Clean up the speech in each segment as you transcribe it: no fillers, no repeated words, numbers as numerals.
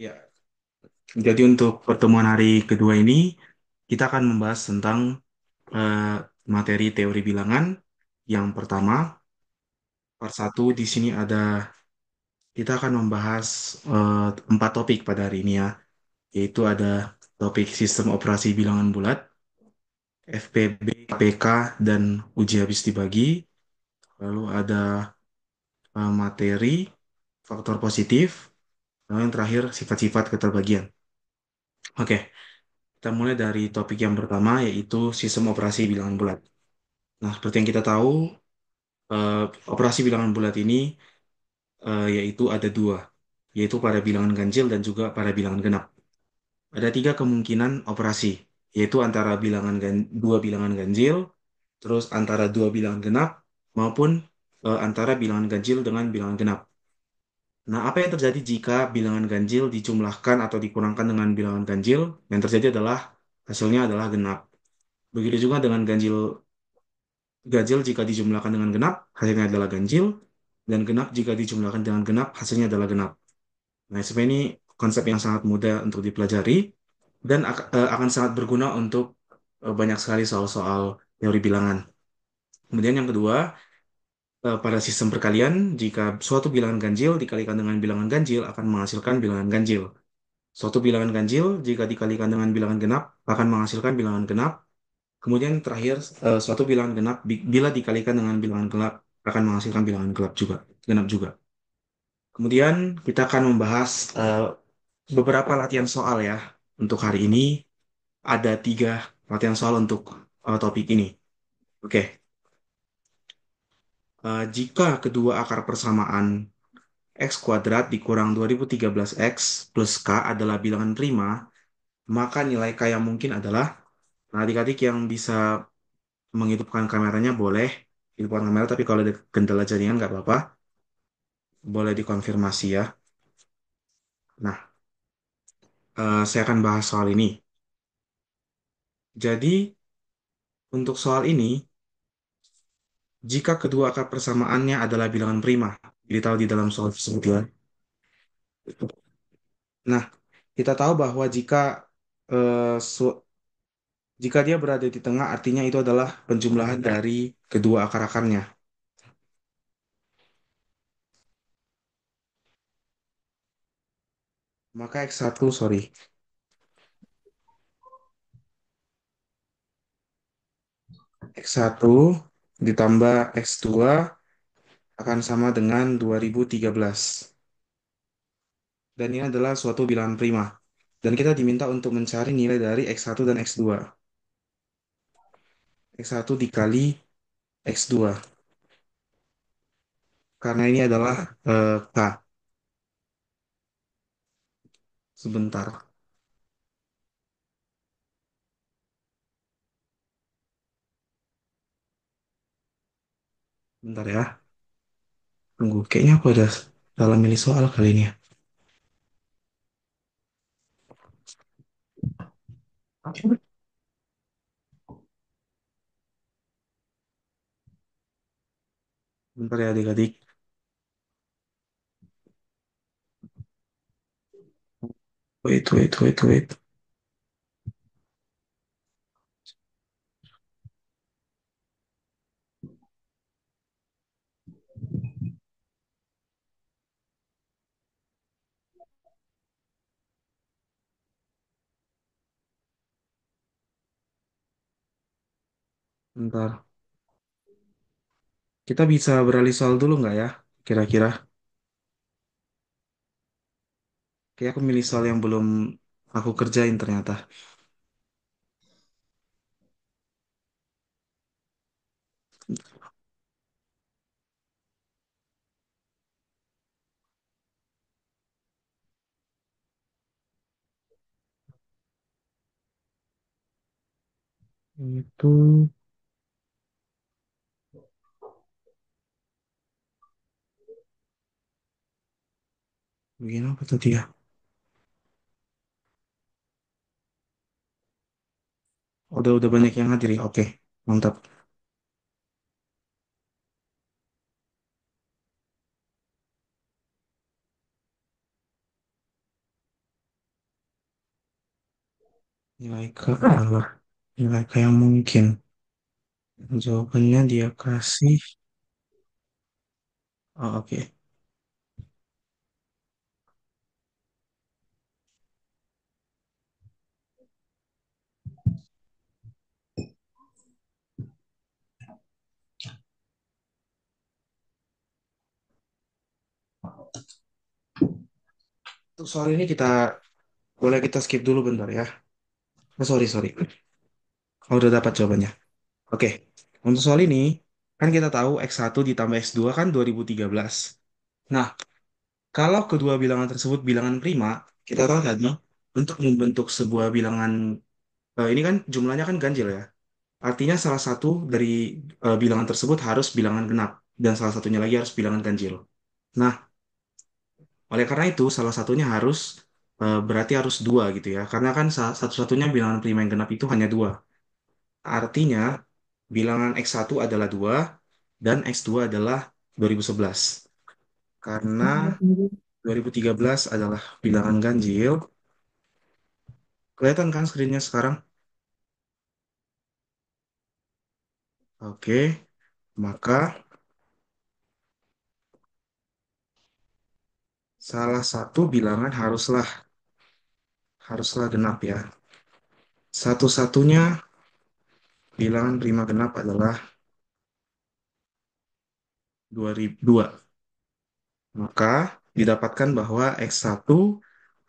Ya, jadi untuk pertemuan hari kedua ini, kita akan membahas tentang eh, materi teori bilangan. Yang pertama, part satu di sini kita akan membahas empat topik pada hari ini ya, yaitu ada topik sistem operasi bilangan bulat, FPB, KPK, dan uji habis dibagi. Lalu ada materi, faktor positif, lalu yang terakhir sifat-sifat keterbagian. Oke, kita mulai dari topik yang pertama, yaitu sistem operasi bilangan bulat. Nah, seperti yang kita tahu, eh, operasi bilangan bulat ini yaitu ada dua, yaitu pada bilangan ganjil dan juga pada bilangan genap. Ada tiga kemungkinan operasi, yaitu antara dua bilangan ganjil, terus antara dua bilangan genap, maupun antara bilangan ganjil dengan bilangan genap. Nah, apa yang terjadi jika bilangan ganjil dijumlahkan atau dikurangkan dengan bilangan ganjil? Yang terjadi adalah hasilnya adalah genap. Begitu juga dengan ganjil jika dijumlahkan dengan genap, hasilnya adalah ganjil, dan genap jika dijumlahkan dengan genap, hasilnya adalah genap. Nah, sebenarnya ini konsep yang sangat mudah untuk dipelajari dan akan sangat berguna untuk banyak sekali soal-soal teori bilangan. Kemudian yang kedua, pada sistem perkalian, jika suatu bilangan ganjil dikalikan dengan bilangan ganjil akan menghasilkan bilangan ganjil. Suatu bilangan ganjil jika dikalikan dengan bilangan genap akan menghasilkan bilangan genap. Kemudian terakhir, suatu bilangan genap bila dikalikan dengan bilangan gelap akan menghasilkan bilangan gelap juga, genap juga. Kemudian kita akan membahas beberapa latihan soal ya. Untuk hari ini ada tiga latihan soal untuk topik ini. Oke, jika kedua akar persamaan x kuadrat dikurang 2013x plus k adalah bilangan prima, maka nilai k yang mungkin adalah, nah adik-adik yang bisa menghidupkan kameranya boleh hidupkan kamera, tapi kalau ada kendala jaringan nggak apa-apa, boleh dikonfirmasi ya. Nah, saya akan bahas soal ini. Jadi, untuk soal ini, jika kedua akar persamaannya adalah bilangan prima, ditaruh di dalam soal tersebut ya. Nah, kita tahu bahwa eh, su- jika dia berada di tengah, artinya itu adalah penjumlahan dari kedua akar-akarnya. Maka X1, sorry, X1 ditambah X2 akan sama dengan 2013. Dan ini adalah suatu bilangan prima. Dan kita diminta untuk mencari nilai dari X1 dan X2. X1 dikali X2. Karena ini adalah K. Sebentar. Bentar ya. Tunggu. Kayaknya aku ada salah milih soal kali ini ya. Bentar ya adik-adik. Wait, wait, wait, wait. Bentar. Kita bisa beralih soal dulu nggak ya? Kira-kira. Kayak aku milih soal yang belum aku kerjain ternyata. Itu begini apa tadi ya? Udah banyak yang hadir ya. Oke, mantap. Nilai K adalah nilai K yang mungkin. Jawabannya dia kasih. Oh, oke. Untuk soal ini boleh kita skip dulu bentar ya. Oh, sorry, sorry. Oh, udah dapat jawabannya. Oke. Untuk soal ini, kan kita tahu X1 ditambah X2 kan 2013. Nah, kalau kedua bilangan tersebut bilangan prima, kita tahu tadi untuk membentuk sebuah bilangan ini kan jumlahnya kan ganjil ya. Artinya salah satu dari bilangan tersebut harus bilangan genap dan salah satunya lagi harus bilangan ganjil. Nah, oleh karena itu salah satunya harus berarti harus dua gitu ya. Karena kan satu-satunya bilangan prima yang genap itu hanya dua. Artinya bilangan X1 adalah dua dan X2 adalah 2011. Karena 2013 adalah bilangan ganjil. Kelihatan kan screen-nya sekarang? Oke, maka salah satu bilangan haruslah genap ya. Satu-satunya bilangan prima genap adalah 2002. Maka didapatkan bahwa X1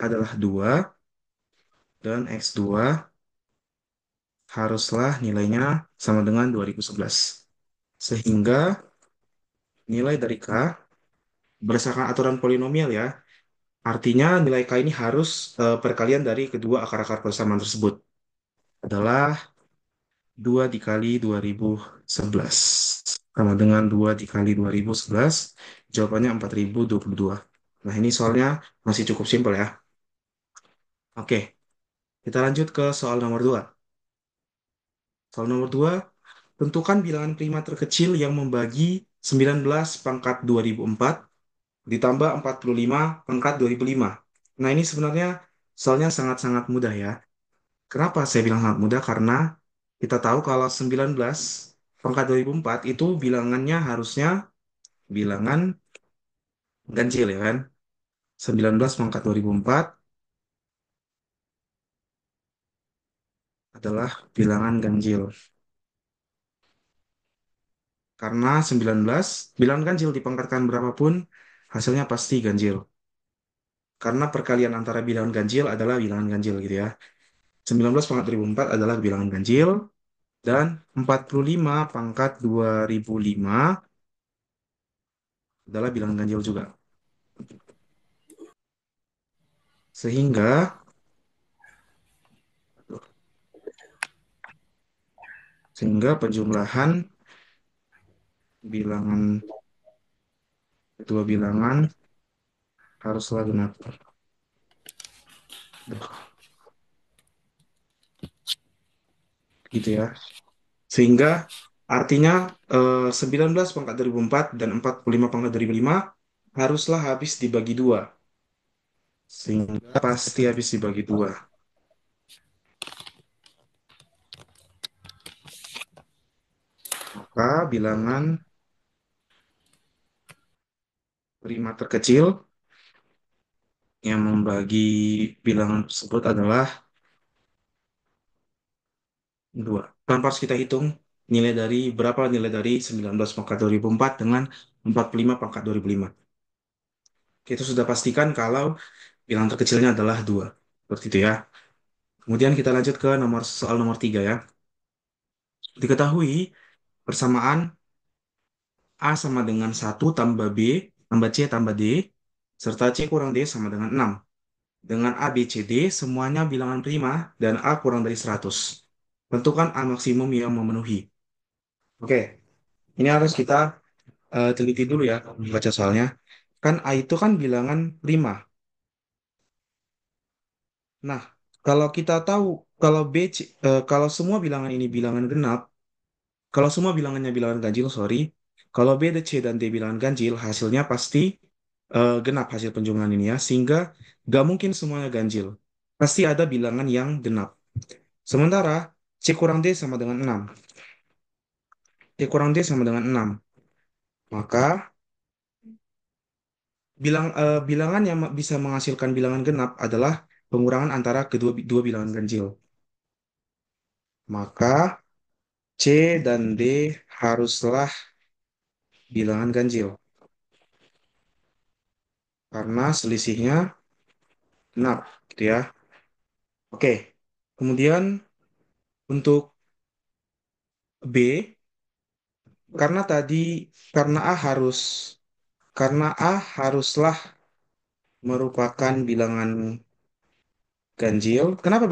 adalah 2 dan X2 haruslah nilainya sama dengan 2011. Sehingga nilai dari K berdasarkan aturan polinomial ya, artinya nilai K ini harus perkalian dari kedua akar-akar persamaan tersebut adalah 2 dikali 2011. Sama dengan 2 dikali 2011, jawabannya 4022. Nah, ini soalnya masih cukup simpel ya. Oke, kita lanjut ke soal nomor 2. Soal nomor 2, tentukan bilangan prima terkecil yang membagi 19 pangkat 2004 ditambah 45 pangkat 2005. Nah, ini sebenarnya soalnya sangat-sangat mudah ya. Kenapa saya bilang sangat mudah? Karena kita tahu kalau 19 pangkat 2004 itu bilangannya harusnya bilangan ganjil ya kan? 19 pangkat 2004 adalah bilangan ganjil. Karena 19 bilangan ganjil dipangkatkan berapapun, hasilnya pasti ganjil. Karena perkalian antara bilangan ganjil adalah bilangan ganjil gitu ya. 19 pangkat 2004 adalah bilangan ganjil, dan 45 pangkat 2005 adalah bilangan ganjil juga. Sehingga, penjumlahan bilangan kedua bilangan haruslah genap. Gitu ya. Sehingga artinya 19 pangkat 2004 dan 45 pangkat 2005 haruslah habis dibagi dua. Sehingga pasti habis dibagi dua. Maka bilangan prima terkecil yang membagi bilangan tersebut adalah dua. Tanpa harus kita hitung berapa nilai dari 19 pangkat 2004 dengan 45 pangkat 2005. Kita sudah pastikan kalau bilangan terkecilnya adalah dua. Seperti itu ya. Kemudian kita lanjut ke soal nomor 3 ya. Diketahui persamaan A sama dengan satu tambah B tambah C tambah D serta C kurang D sama dengan 6. Dengan A, B, C, D semuanya bilangan prima dan A kurang dari 100. Tentukan A maksimum yang memenuhi. Oke, ini harus kita teliti dulu ya baca soalnya. Kan A itu kan bilangan prima. Nah, kalau kita tahu kalau kalau semua bilangan ini bilangan genap, kalau semua bilangannya bilangan ganjil, sorry. Kalau B, C, dan D bilangan ganjil, hasilnya pasti genap hasil penjumlahan ini ya. Sehingga nggak mungkin semuanya ganjil. Pasti ada bilangan yang genap. Sementara C kurang D sama dengan 6. C kurang D sama dengan 6. Maka bilangan yang bisa menghasilkan bilangan genap adalah pengurangan antara kedua dua bilangan ganjil. Maka C dan D haruslah bilangan ganjil karena selisihnya genap, gitu ya. Oke. Kemudian untuk B, karena tadi karena A harus karena A haruslah merupakan bilangan ganjil. Kenapa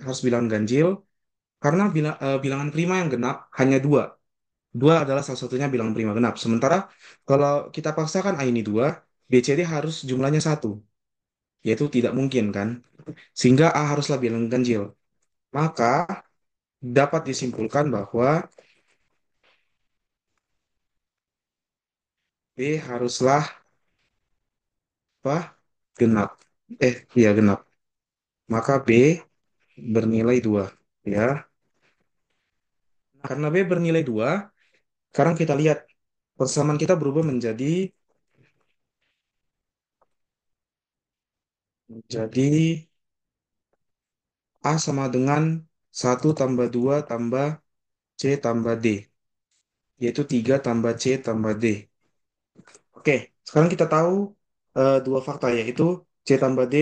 harus bilangan ganjil? Karena bilangan prima yang genap hanya dua. Dua adalah salah satunya bilangan prima genap. Sementara kalau kita paksakan A ini dua, BCD harus jumlahnya satu, yaitu tidak mungkin kan? Sehingga A haruslah bilangan ganjil. Maka dapat disimpulkan bahwa B haruslah apa? Genap. Iya genap. Maka B bernilai 2. Ya. Karena B bernilai 2, sekarang kita lihat persamaan kita berubah menjadi A sama dengan 1 tambah 2 tambah C tambah D, yaitu 3 tambah C tambah D. Oke, sekarang kita tahu dua fakta, yaitu C tambah D,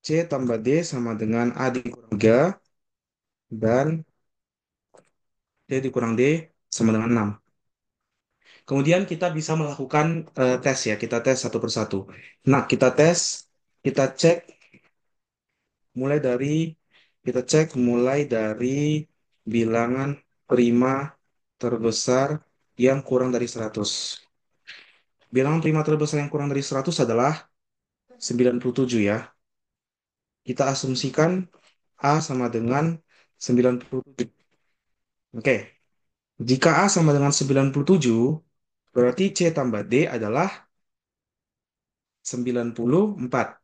C tambah D sama dengan A dikurang 3 dan D dikurang D sama dengan 6. Kemudian kita bisa melakukan tes ya, kita tes satu persatu. Nah, kita cek mulai dari, bilangan prima terbesar yang kurang dari 100. Bilangan prima terbesar yang kurang dari 100 adalah 97 ya. Kita asumsikan A sama dengan 97. Oke, jika A sama dengan 97, berarti C tambah D adalah 94.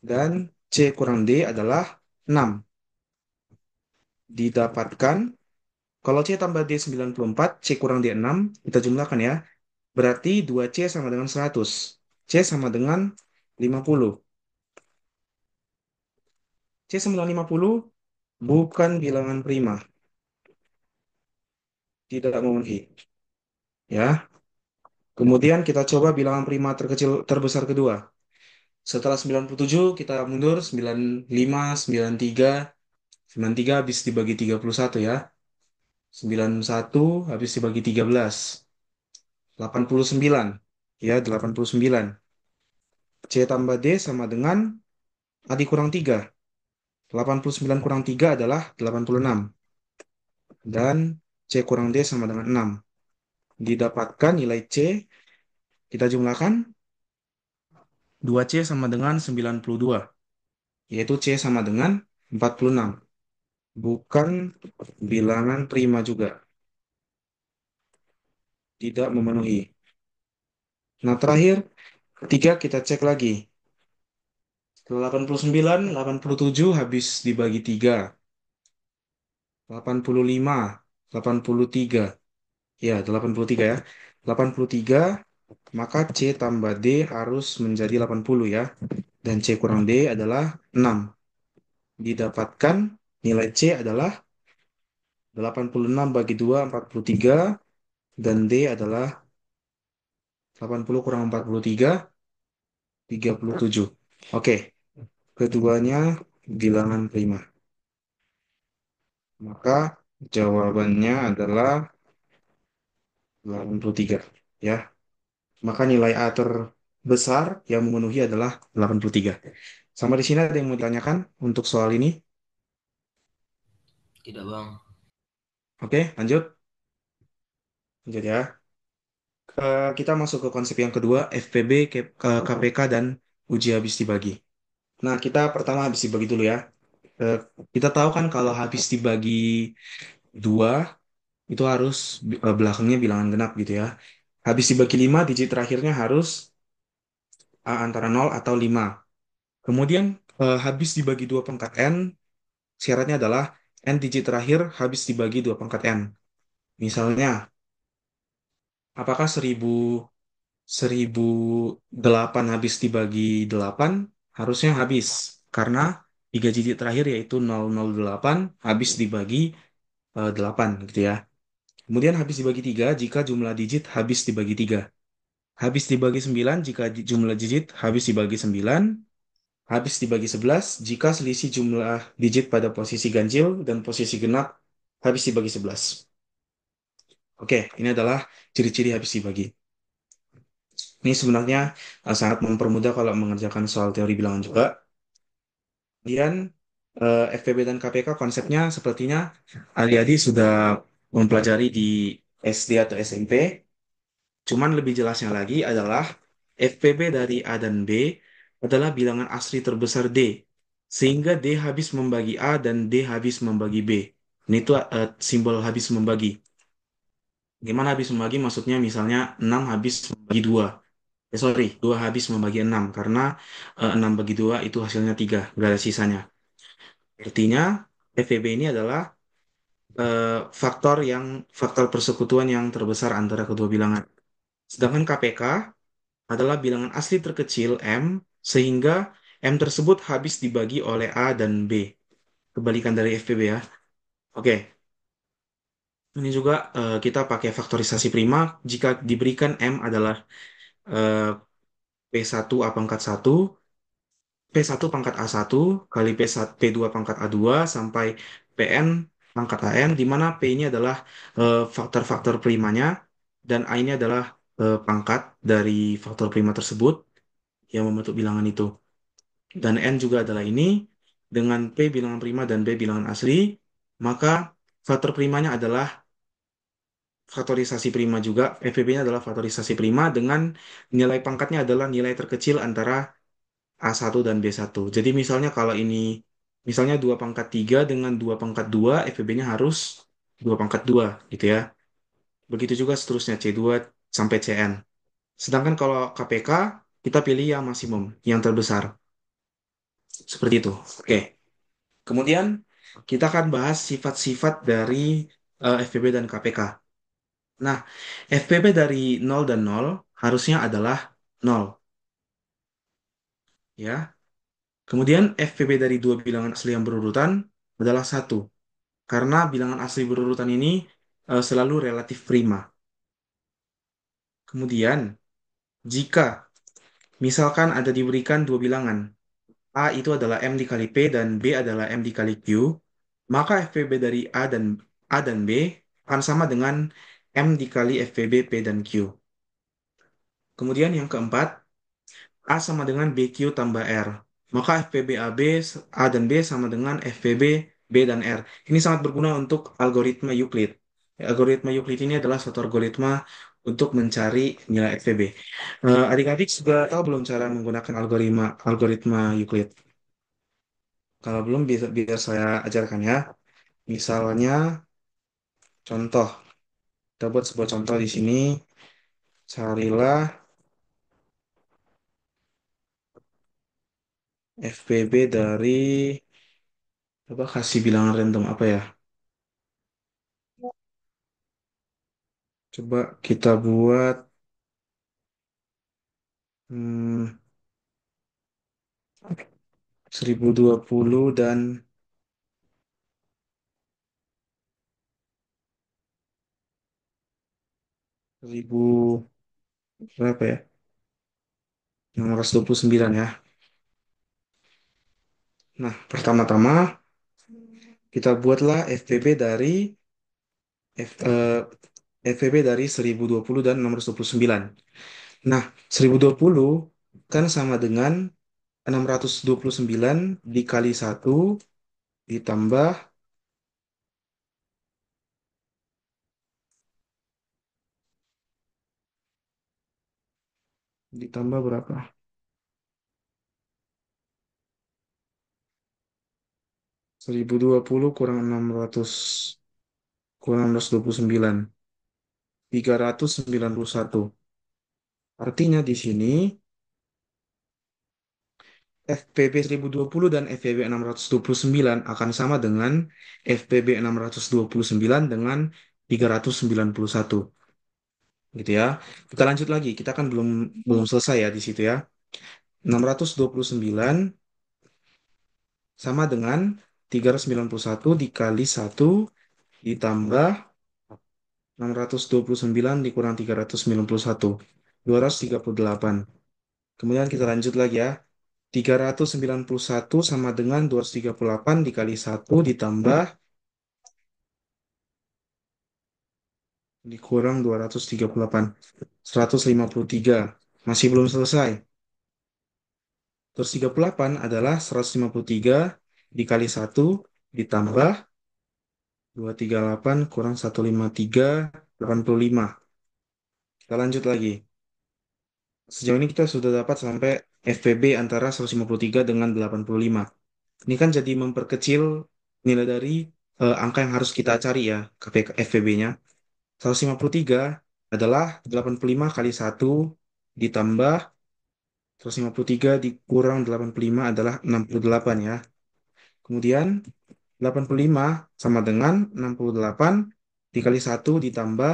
Dan C kurang D adalah 6. Didapatkan, kalau C tambah D 94, C kurang D 6, kita jumlahkan ya. Berarti 2C sama dengan 100. C sama dengan 50. C sama dengan 50 bukan bilangan prima. Tidak memenuhi. Ya. Kemudian kita coba bilangan prima terbesar kedua. Setelah 97, kita mundur 95, 93. 93 habis dibagi 31 ya. 91 habis dibagi 13. 89. Ya, 89. C tambah D sama dengan A dikurang 3. 89 kurang 3 adalah 86. Dan C kurang D sama dengan 6. Didapatkan nilai C, kita jumlahkan 2C sama dengan 92. Yaitu C sama dengan 46. Bukan bilangan prima juga. Tidak memenuhi. Nah, terakhir, ketiga kita cek lagi. 89, 87 habis dibagi 3. 85, 83. Ya, 83 ya. 83, maka C tambah D harus menjadi 80 ya. Dan C kurang D adalah 6. Didapatkan nilai C adalah 86 bagi 2, 43. Dan D adalah 80 kurang 43, 37. Oke, keduanya bilangan prima. Maka jawabannya adalah 83. Ya, maka nilai A terbesar yang memenuhi adalah 83. Sama di sini ada yang mau ditanyakan untuk soal ini? Tidak bang. Oke, lanjut. Lanjut ya. Kita masuk ke konsep yang kedua, FPB, KPK, dan uji habis dibagi. Nah, kita pertama habis dibagi dulu ya. Eh, kita tahu kan kalau habis dibagi dua, itu harus belakangnya bilangan genap gitu ya. Habis dibagi 5, digit terakhirnya harus A antara 0 atau 5. Kemudian habis dibagi 2 pangkat n, syaratnya adalah n digit terakhir habis dibagi 2 pangkat n. Misalnya, apakah 1008 habis dibagi 8? Harusnya habis. Karena 3 digit terakhir yaitu 008 habis dibagi 8 gitu ya. Kemudian habis dibagi 3 jika jumlah digit habis dibagi 3. Habis dibagi 9 jika jumlah digit habis dibagi 9. Habis dibagi 11 jika selisih jumlah digit pada posisi ganjil dan posisi genap habis dibagi 11. Oke, ini adalah ciri-ciri habis dibagi. Ini sebenarnya sangat mempermudah kalau mengerjakan soal teori bilangan juga. Kemudian FPB dan KPK konsepnya sepertinya adik-adik sudah mempelajari di SD atau SMP. Cuman lebih jelasnya lagi adalah FPB dari A dan B adalah bilangan asli terbesar D. Sehingga D habis membagi A dan D habis membagi B. Ini tuh simbol habis membagi. Gimana habis membagi? Maksudnya misalnya 6 habis membagi 2. Sorry, 2 habis membagi 6. Karena 6 bagi 2 itu hasilnya 3. Nggak ada sisanya. Artinya FPB ini adalah eh, faktor yang faktor persekutuan yang terbesar antara kedua bilangan. Sedangkan KPK adalah bilangan asli terkecil M, sehingga M tersebut habis dibagi oleh A dan B. Kebalikan dari FPB ya. Oke, ini juga kita pakai faktorisasi prima jika diberikan M adalah eh, P1 A pangkat 1, P1 pangkat A1 kali P1, P2 pangkat A2 sampai Pn pangkat An, di mana P ini adalah faktor-faktor primanya dan A ini adalah pangkat dari faktor prima tersebut yang membentuk bilangan itu. Dan N juga adalah ini, dengan P bilangan prima dan B bilangan asli, maka faktor primanya adalah faktorisasi prima juga, FPB-nya adalah faktorisasi prima dengan nilai pangkatnya adalah nilai terkecil antara A1 dan B1. Jadi misalnya kalau ini, misalnya 2 pangkat 3 dengan 2 pangkat 2, FPB-nya harus 2 pangkat 2 gitu ya. Begitu juga seterusnya C2 sampai Cn. Sedangkan kalau KPK, kita pilih yang maksimum, yang terbesar. Seperti itu. Oke. Kemudian kita akan bahas sifat-sifat dari FPB dan KPK. Nah, FPB dari nol dan nol harusnya adalah nol, ya. Kemudian FPB dari dua bilangan asli yang berurutan adalah satu, karena bilangan asli berurutan ini selalu relatif prima. Kemudian, jika misalkan ada diberikan dua bilangan, A itu adalah M dikali P dan B adalah M dikali Q, maka FPB dari A dan B akan sama dengan M dikali FPB P dan Q. Kemudian yang keempat, A sama dengan BQ tambah R. Maka FPB AB, A dan B sama dengan FPB B dan R. Ini sangat berguna untuk algoritma Euclid. Algoritma Euclid ini adalah suatu algoritma untuk mencari nilai FPB. Adik-adik sudah tahu belum cara menggunakan algoritma algoritma Euclid? Kalau belum, biar saya ajarkan ya. Misalnya, contoh. Kita buat sebuah contoh di sini. Carilah FPB dari, apa, kasih bilangan random apa ya? Coba kita buat hmm, 1020 dan 1000 berapa ya? 629 ya. Nah, pertama-tama kita buatlah FPB dari FPB dari 1020 dan 629. Nah, 1020 kan sama dengan 629 dikali satu ditambah ditambah berapa? 1020 kurang 600 kurang 629. 391. Artinya di sini FPB 1020 dan FPB 629 akan sama dengan FPB 629 dengan 391 gitu ya. Kita lanjut lagi. Kita kan belum belum selesai ya di situ ya. 629 sama dengan 391 dikali 1 ditambah 629 dikurang 391. 238. Kemudian kita lanjut lagi ya. 391 sama dengan 238 dikali 1 ditambah dikurang 238. 153. Masih belum selesai. 238 adalah 153 dikali 1 ditambah 238 kurang 153, 85. Kita lanjut lagi. Sejauh ini kita sudah dapat sampai FPB antara 153 dengan 85. Ini kan jadi memperkecil nilai dari angka yang harus kita cari ya, FPB-nya. 153 adalah 85 kali 1 ditambah 153 dikurang 85 adalah 68 ya. Kemudian 85 sama dengan 68 dikali 1 ditambah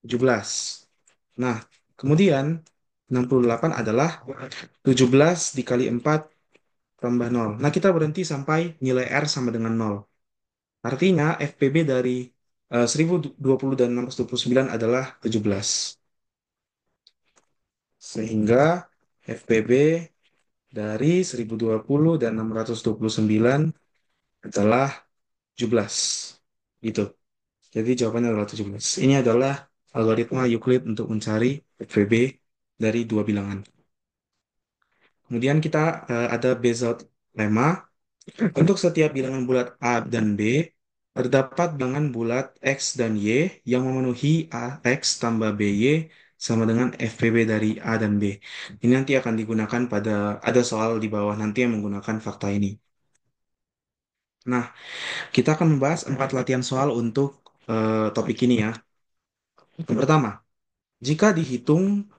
17. Nah, kemudian 68 adalah 17 dikali 4 tambah 0. Nah, kita berhenti sampai nilai R sama dengan 0. Artinya FPB dari 1020 dan 629 adalah 17. Sehingga FPB dari 1020 dan 629 adalah 17. Gitu. Jadi jawabannya adalah 17. Ini adalah algoritma Euclid untuk mencari FPB dari dua bilangan. Kemudian kita ada Bezout lemma. Untuk setiap bilangan bulat A dan B, terdapat bilangan bulat X dan Y yang memenuhi AX tambah BY sama dengan FPB dari A dan B. Ini nanti akan digunakan pada, ada soal di bawah nanti yang menggunakan fakta ini. Nah, kita akan membahas 4 latihan soal untuk topik ini ya. Yang pertama, jika dihitung,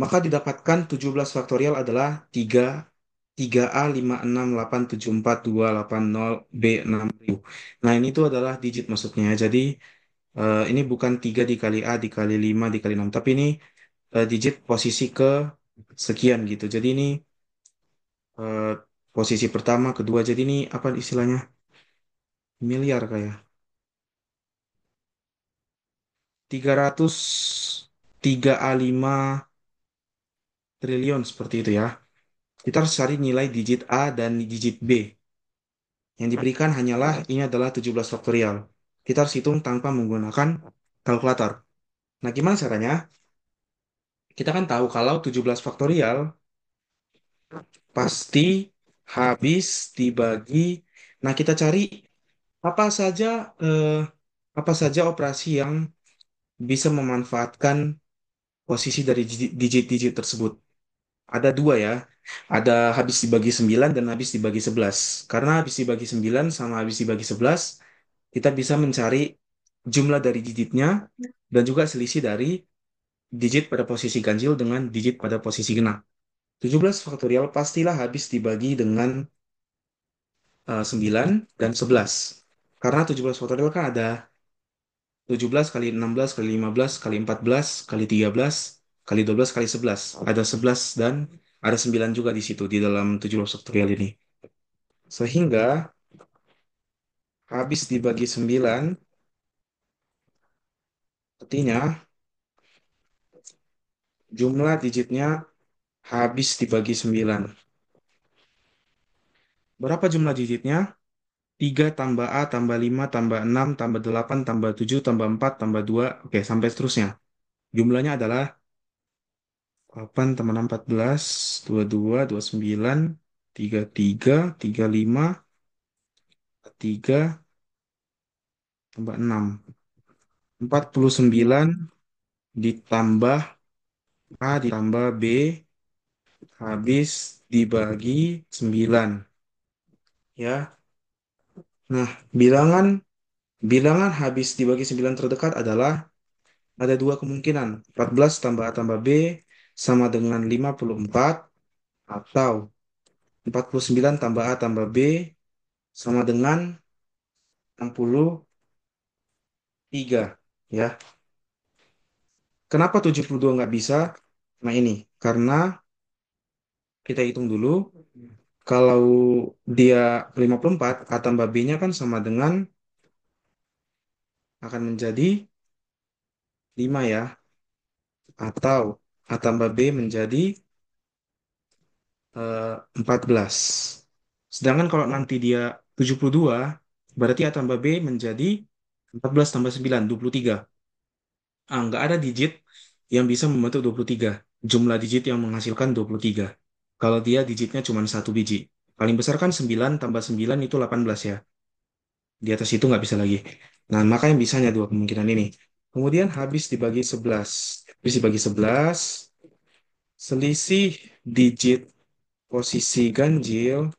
maka didapatkan 17 faktorial adalah 3A 5, 6, 8, 7, 4, 2, 8, 0, B 6.000. Nah, ini tuh adalah digit maksudnya. Jadi, ini bukan 3 dikali A dikali 5 dikali 6, tapi ini digit posisi ke sekian gitu. Jadi ini eh, posisi pertama, kedua. Jadi ini apa istilahnya? Miliar kayak. 303A5 triliun seperti itu ya. Kita harus cari nilai digit A dan digit B. Yang diberikan hanyalah ini adalah 17 faktorial. Kita harus hitung tanpa menggunakan kalkulator. Nah, gimana caranya? Kita kan tahu kalau 17 faktorial pasti habis dibagi. Nah, kita cari apa saja eh, apa saja operasi yang bisa memanfaatkan posisi dari digit-digit tersebut. Ada dua ya. Ada habis dibagi 9 dan habis dibagi 11. Karena habis dibagi 9 sama habis dibagi 11, kita bisa mencari jumlah dari digitnya dan juga selisih dari digit pada posisi ganjil dengan digit pada posisi genap. 17 faktorial pastilah habis dibagi dengan 9 dan 11. Karena 17 faktorial kan ada 17 kali 16 kali 15 kali 14 kali 13 kali 12 kali 11. Ada 11 dan ada 9 juga di situ di dalam 17 faktorial ini. Sehingga habis dibagi 9 artinya jumlah digitnya habis dibagi 9. Berapa jumlah digitnya? 3 tambah A tambah 5 tambah 6 tambah 8 tambah 7 tambah 4 tambah 2. Oke, sampai seterusnya. Jumlahnya adalah 8 tambah 6, 14, 22, 29, 33, 35, 3 tambah 6. 49 ditambah A ditambah B habis dibagi 9. Ya. Nah, bilangan bilangan habis dibagi 9 terdekat adalah ada dua kemungkinan. 14 tambah A tambah B sama dengan 54 atau 49 tambah A tambah B sama dengan 63. Ya. Kenapa 72 nggak bisa? Nah ini, karena kita hitung dulu. Kalau dia 54, A tambah B-nya kan sama dengan, akan menjadi 5 ya. Atau A tambah B menjadi 14. Sedangkan kalau nanti dia 72, berarti A tambah B menjadi 14 tambah 9, 23. Nggak ada digit yang bisa membentuk 23. Jumlah digit yang menghasilkan 23. Kalau dia digitnya cuma satu biji. Paling besar kan 9 tambah 9 itu 18 ya. Di atas itu nggak bisa lagi. Nah, maka yang bisanya dua kemungkinan ini. Kemudian habis dibagi 11. Habis dibagi 11, selisih digit posisi ganjil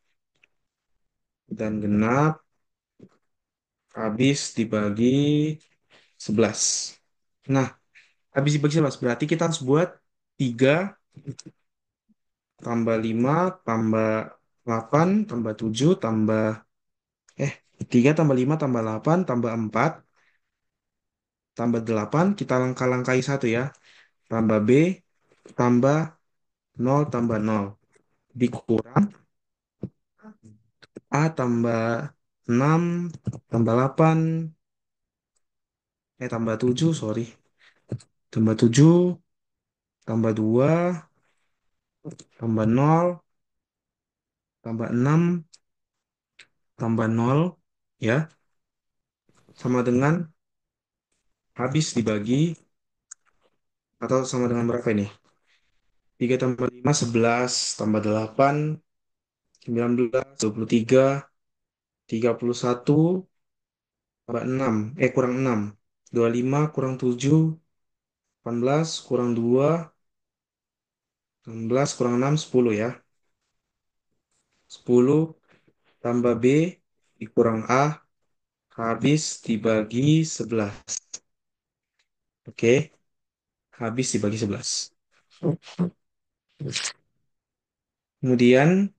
dan genap habis dibagi 11. Nah, habis dibagi 11 berarti kita harus buat 3 tambah 5 tambah 8 tambah 7 tambah eh 3 tambah 5 tambah 8 tambah 4 tambah 8 kita langkah-langkahi satu ya. Tambah B tambah 0 tambah 0 dikurang A tambah 6 tambah 8 tambah 7 sorry. Tambah 7 tambah 2 tambah 0 tambah 6 tambah 0 ya sama dengan habis dibagi atau sama dengan berapa ini? 3 tambah 5 11 tambah 8 19 23 31 tambah 6 kurang 6 25 kurang 7 18 kurang 2 16 kurang 6 10 ya. 10 tambah B dikurang A habis dibagi 11. Oke, habis dibagi 11. Kemudian,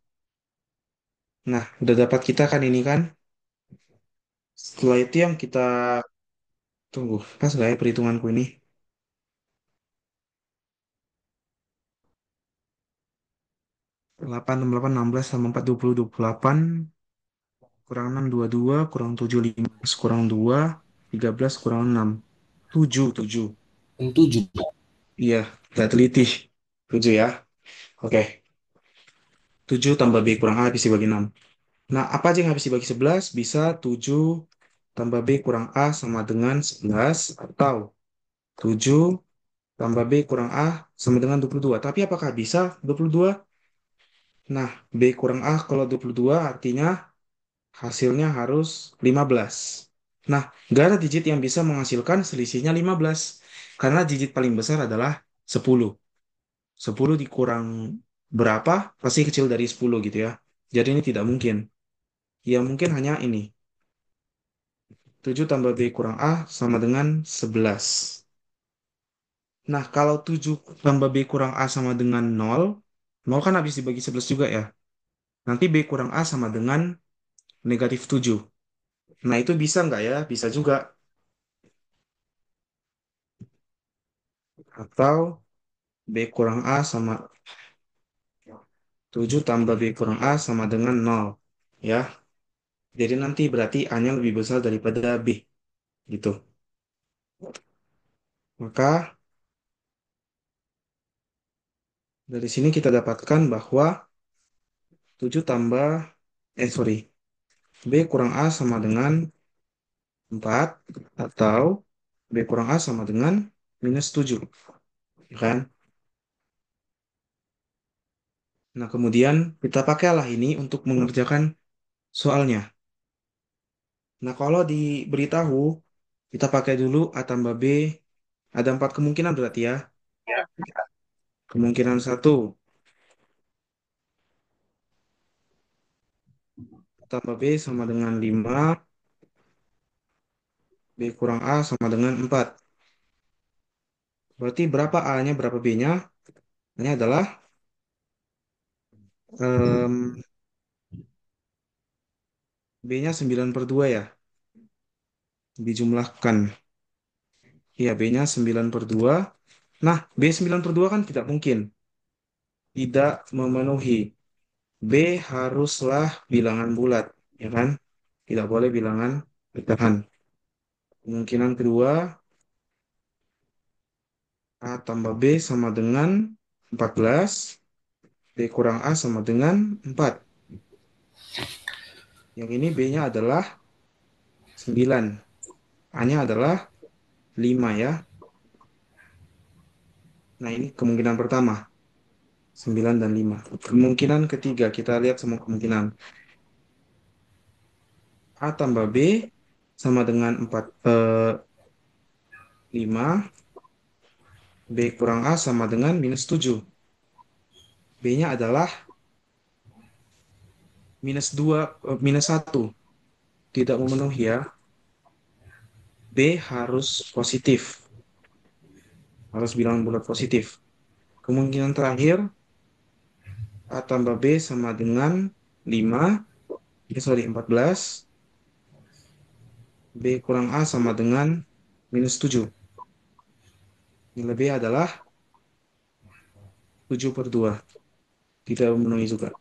nah udah dapat kita kan ini kan. Setelah itu yang kita tunggu, pas nggak ya perhitunganku ini? 8 tambah 8, 16 tambah 4, 20, 28. Kurang 6, 22. Kurang 7, 15. Kurang 2, 13. Kurang 6. 7, 7. Yang tujuh. Iya, nggak teliti. 7 ya. Oke. 7 tambah B kurang A habis dibagi 6. Nah, apa aja yang habis dibagi 11? Bisa 7 tambah B kurang A sama dengan 11. Atau 7 tambah B kurang A sama dengan 22. Tapi apakah bisa 22? Nah, B kurang A kalau 22 artinya hasilnya harus 15. Nah, nggak ada digit yang bisa menghasilkan selisihnya 15. Karena digit paling besar adalah 10. 10 dikurang berapa? Pasti kecil dari 10 gitu ya. Jadi ini tidak mungkin. Ya mungkin hanya ini. 7 tambah B kurang A sama dengan 11. Nah, kalau 7 tambah B kurang A sama dengan 0, 0 kan habis dibagi 11 juga ya. Nanti B kurang A sama dengan negatif 7. Nah, itu bisa nggak ya? Bisa juga. Atau B kurang A sama 7 tambah B kurang A sama dengan 0. Ya, jadi nanti berarti A-nya lebih besar daripada B. Gitu. Maka dari sini kita dapatkan bahwa 7 tambah, sorry, B kurang A sama dengan 4 atau B kurang A sama dengan minus 7. Ya kan? Nah, kemudian kita pakailah ini untuk mengerjakan soalnya. Nah, kalau diberitahu, kita pakai dulu A tambah B. Ada 4 kemungkinan berarti ya. Kemungkinan satu, A tambah B sama dengan 5. B kurang A sama dengan 4. Berarti berapa A-nya, berapa B-nya? A-nya adalah B-nya 9 per 2 ya, dijumlahkan. Iya, B-nya 9 per 2. Nah, B 9 per 2 kan tidak mungkin. Tidak memenuhi. B haruslah bilangan bulat, ya kan? Tidak boleh bilangan pecahan. Kemungkinan kedua, A tambah B sama dengan 14. B kurang A sama dengan 4. Yang ini B-nya adalah 9. A-nya adalah 5 ya. Nah, ini kemungkinan pertama, 9 dan 5. Kemungkinan ketiga, kita lihat semua kemungkinan. A tambah B sama dengan 5. B kurang A sama dengan minus 7. B-nya adalah minus 2, minus 1. Tidak memenuhi ya. B harus positif. Harus bilang bulat positif. Kemungkinan terakhir, A tambah B sama dengan 5. Sorry, 14. B kurang A sama dengan minus 7. Nilai B adalah 7 per 2. Tidak memenuhi juga.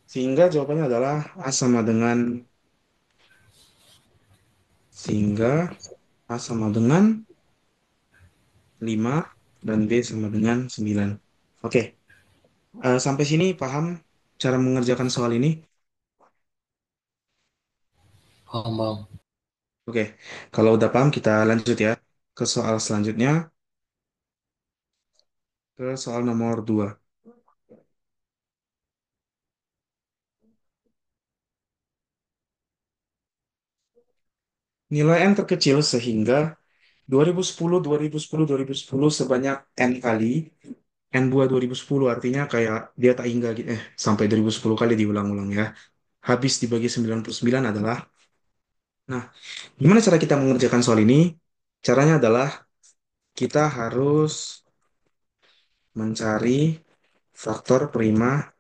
Sehingga jawabannya adalah A sama dengan sehingga A sama dengan 5 dan B sama dengan 9. Oke, sampai sini paham cara mengerjakan soal ini? Paham, paham. Oke, kalau udah paham kita lanjut ya ke soal selanjutnya, ke soal nomor 2. Nilai N terkecil sehingga 2010, 2010, 2010 sebanyak N kali. N buah 2010 artinya kayak dia tak hingga gitu, sampai 2010 kali diulang-ulang ya. Habis dibagi 99 adalah, nah, gimana cara kita mengerjakan soal ini? Caranya adalah kita harus mencari faktor prima,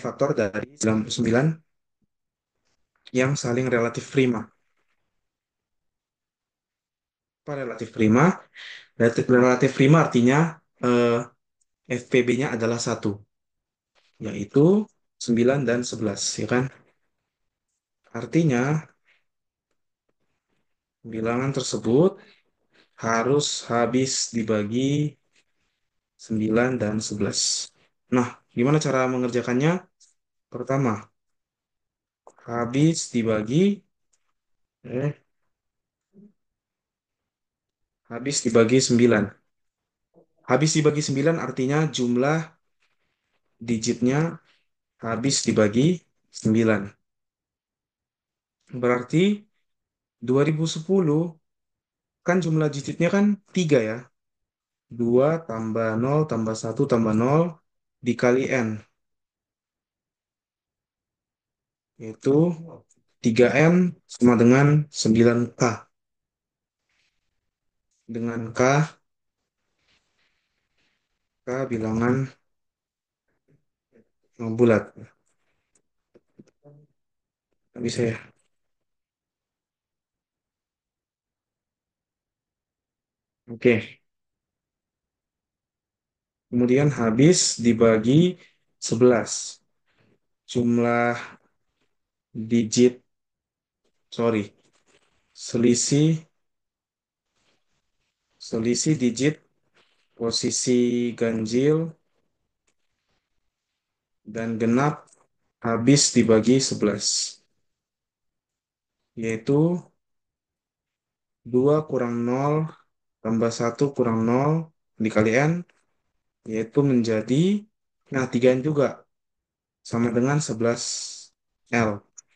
faktor dari 99 yang saling relatif prima. Apa relatif prima? Relatif prima artinya FPB-nya adalah satu, yaitu 9 dan 11, ya kan? Artinya bilangan tersebut harus habis dibagi 9 dan 11. Nah, gimana cara mengerjakannya? Pertama, habis dibagi eh, habis dibagi 9. Habis dibagi 9 artinya jumlah digitnya habis dibagi 9. Berarti 2010 kan jumlah digitnya kan 3 ya. 2 tambah 0 tambah 1 tambah 0 dikali N. Yaitu 3N sama dengan 9K. Dengan K bilangan bulat. Nggak bisa ya. Oke. Kemudian habis dibagi 11. Jumlah digit, sorry, selisih selisih digit posisi ganjil dan genap habis dibagi 11, yaitu 2 kurang 0 tambah 1 kurang 0 dikali N, yaitu menjadi, nah 3N juga sama dengan 11 L.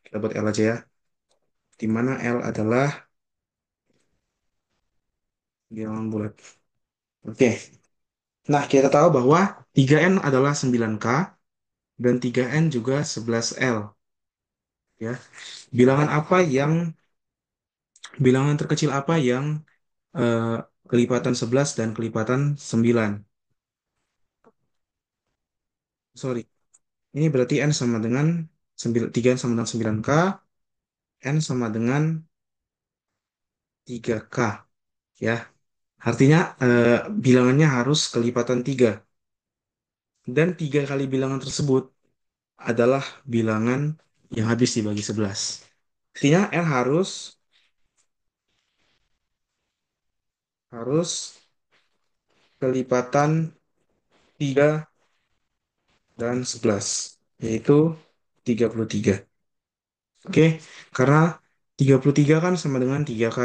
Kita buat L aja ya, di mana L adalah bilangan bulat. Oke, nah kita tahu bahwa 3N adalah 9K dan 3N juga 11L. Ya, bilangan apa yang bilangan terkecil apa yang eh, kelipatan 11 dan kelipatan 9? Sorry. Ini berarti N sama dengan 3 N sama dengan 9K, N sama dengan 3K. Ya, artinya bilangannya harus kelipatan 3. Dan 3 kali bilangan tersebut adalah bilangan yang habis dibagi 11. Artinya N harus kelipatan 3 dan 11, yaitu 33. Oke, karena 33 kan sama dengan 3K,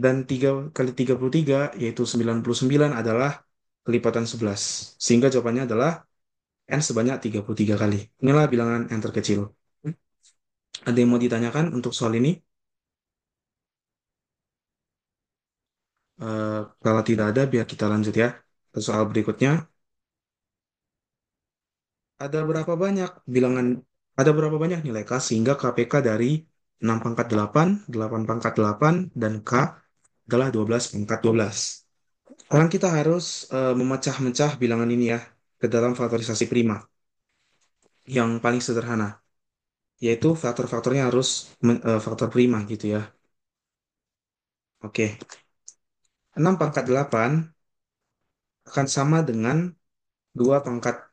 dan 3 kali 33 yaitu 99 adalah kelipatan 11. Sehingga jawabannya adalah N sebanyak 33 kali. Inilah bilangan yang terkecil. Ada yang mau ditanyakan untuk soal ini? Kalau tidak ada, biar kita lanjut ya ke soal berikutnya. Ada berapa banyak bilangan, ada berapa banyak nilai K sehingga KPK dari 6 pangkat 8, 8 pangkat 8, dan K adalah 12 pangkat 12. Sekarang kita harus memecah-mecah bilangan ini ya ke dalam faktorisasi prima yang paling sederhana, yaitu faktor-faktornya harus faktor prima gitu ya. Oke, 6 pangkat 8 akan sama dengan 2 pangkat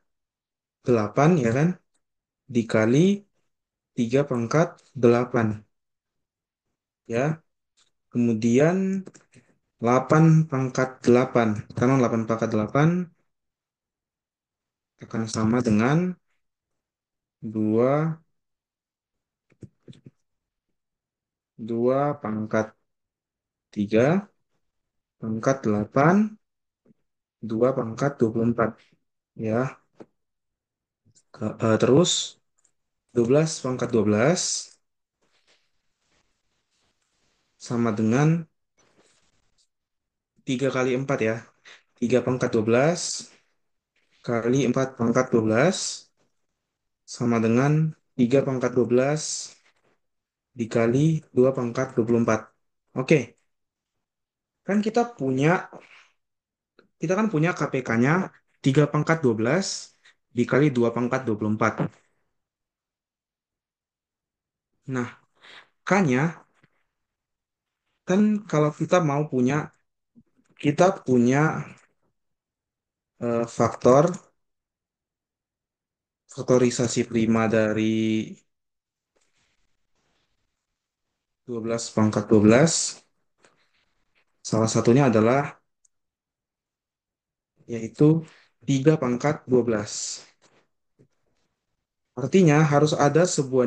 8 ya kan, dikali 3 pangkat 8 ya. Kemudian 8 pangkat 8, karena 8 pangkat 8 akan sama dengan 2 2 pangkat 3 pangkat 8, 2 pangkat 24 ya. Terus 12 pangkat 12 sama dengan 3 kali 4 ya. 3 pangkat 12 kali 4 pangkat 12 sama dengan 3 pangkat 12 dikali 2 pangkat 24. Oke, kan kita punya KPK-nya 3 pangkat 12 dikali 2 pangkat 24. Nah, K-nya kan kalau kita punya faktorisasi prima dari 12 pangkat 12. Salah satunya adalah yaitu 3 pangkat 12. Artinya harus ada sebuah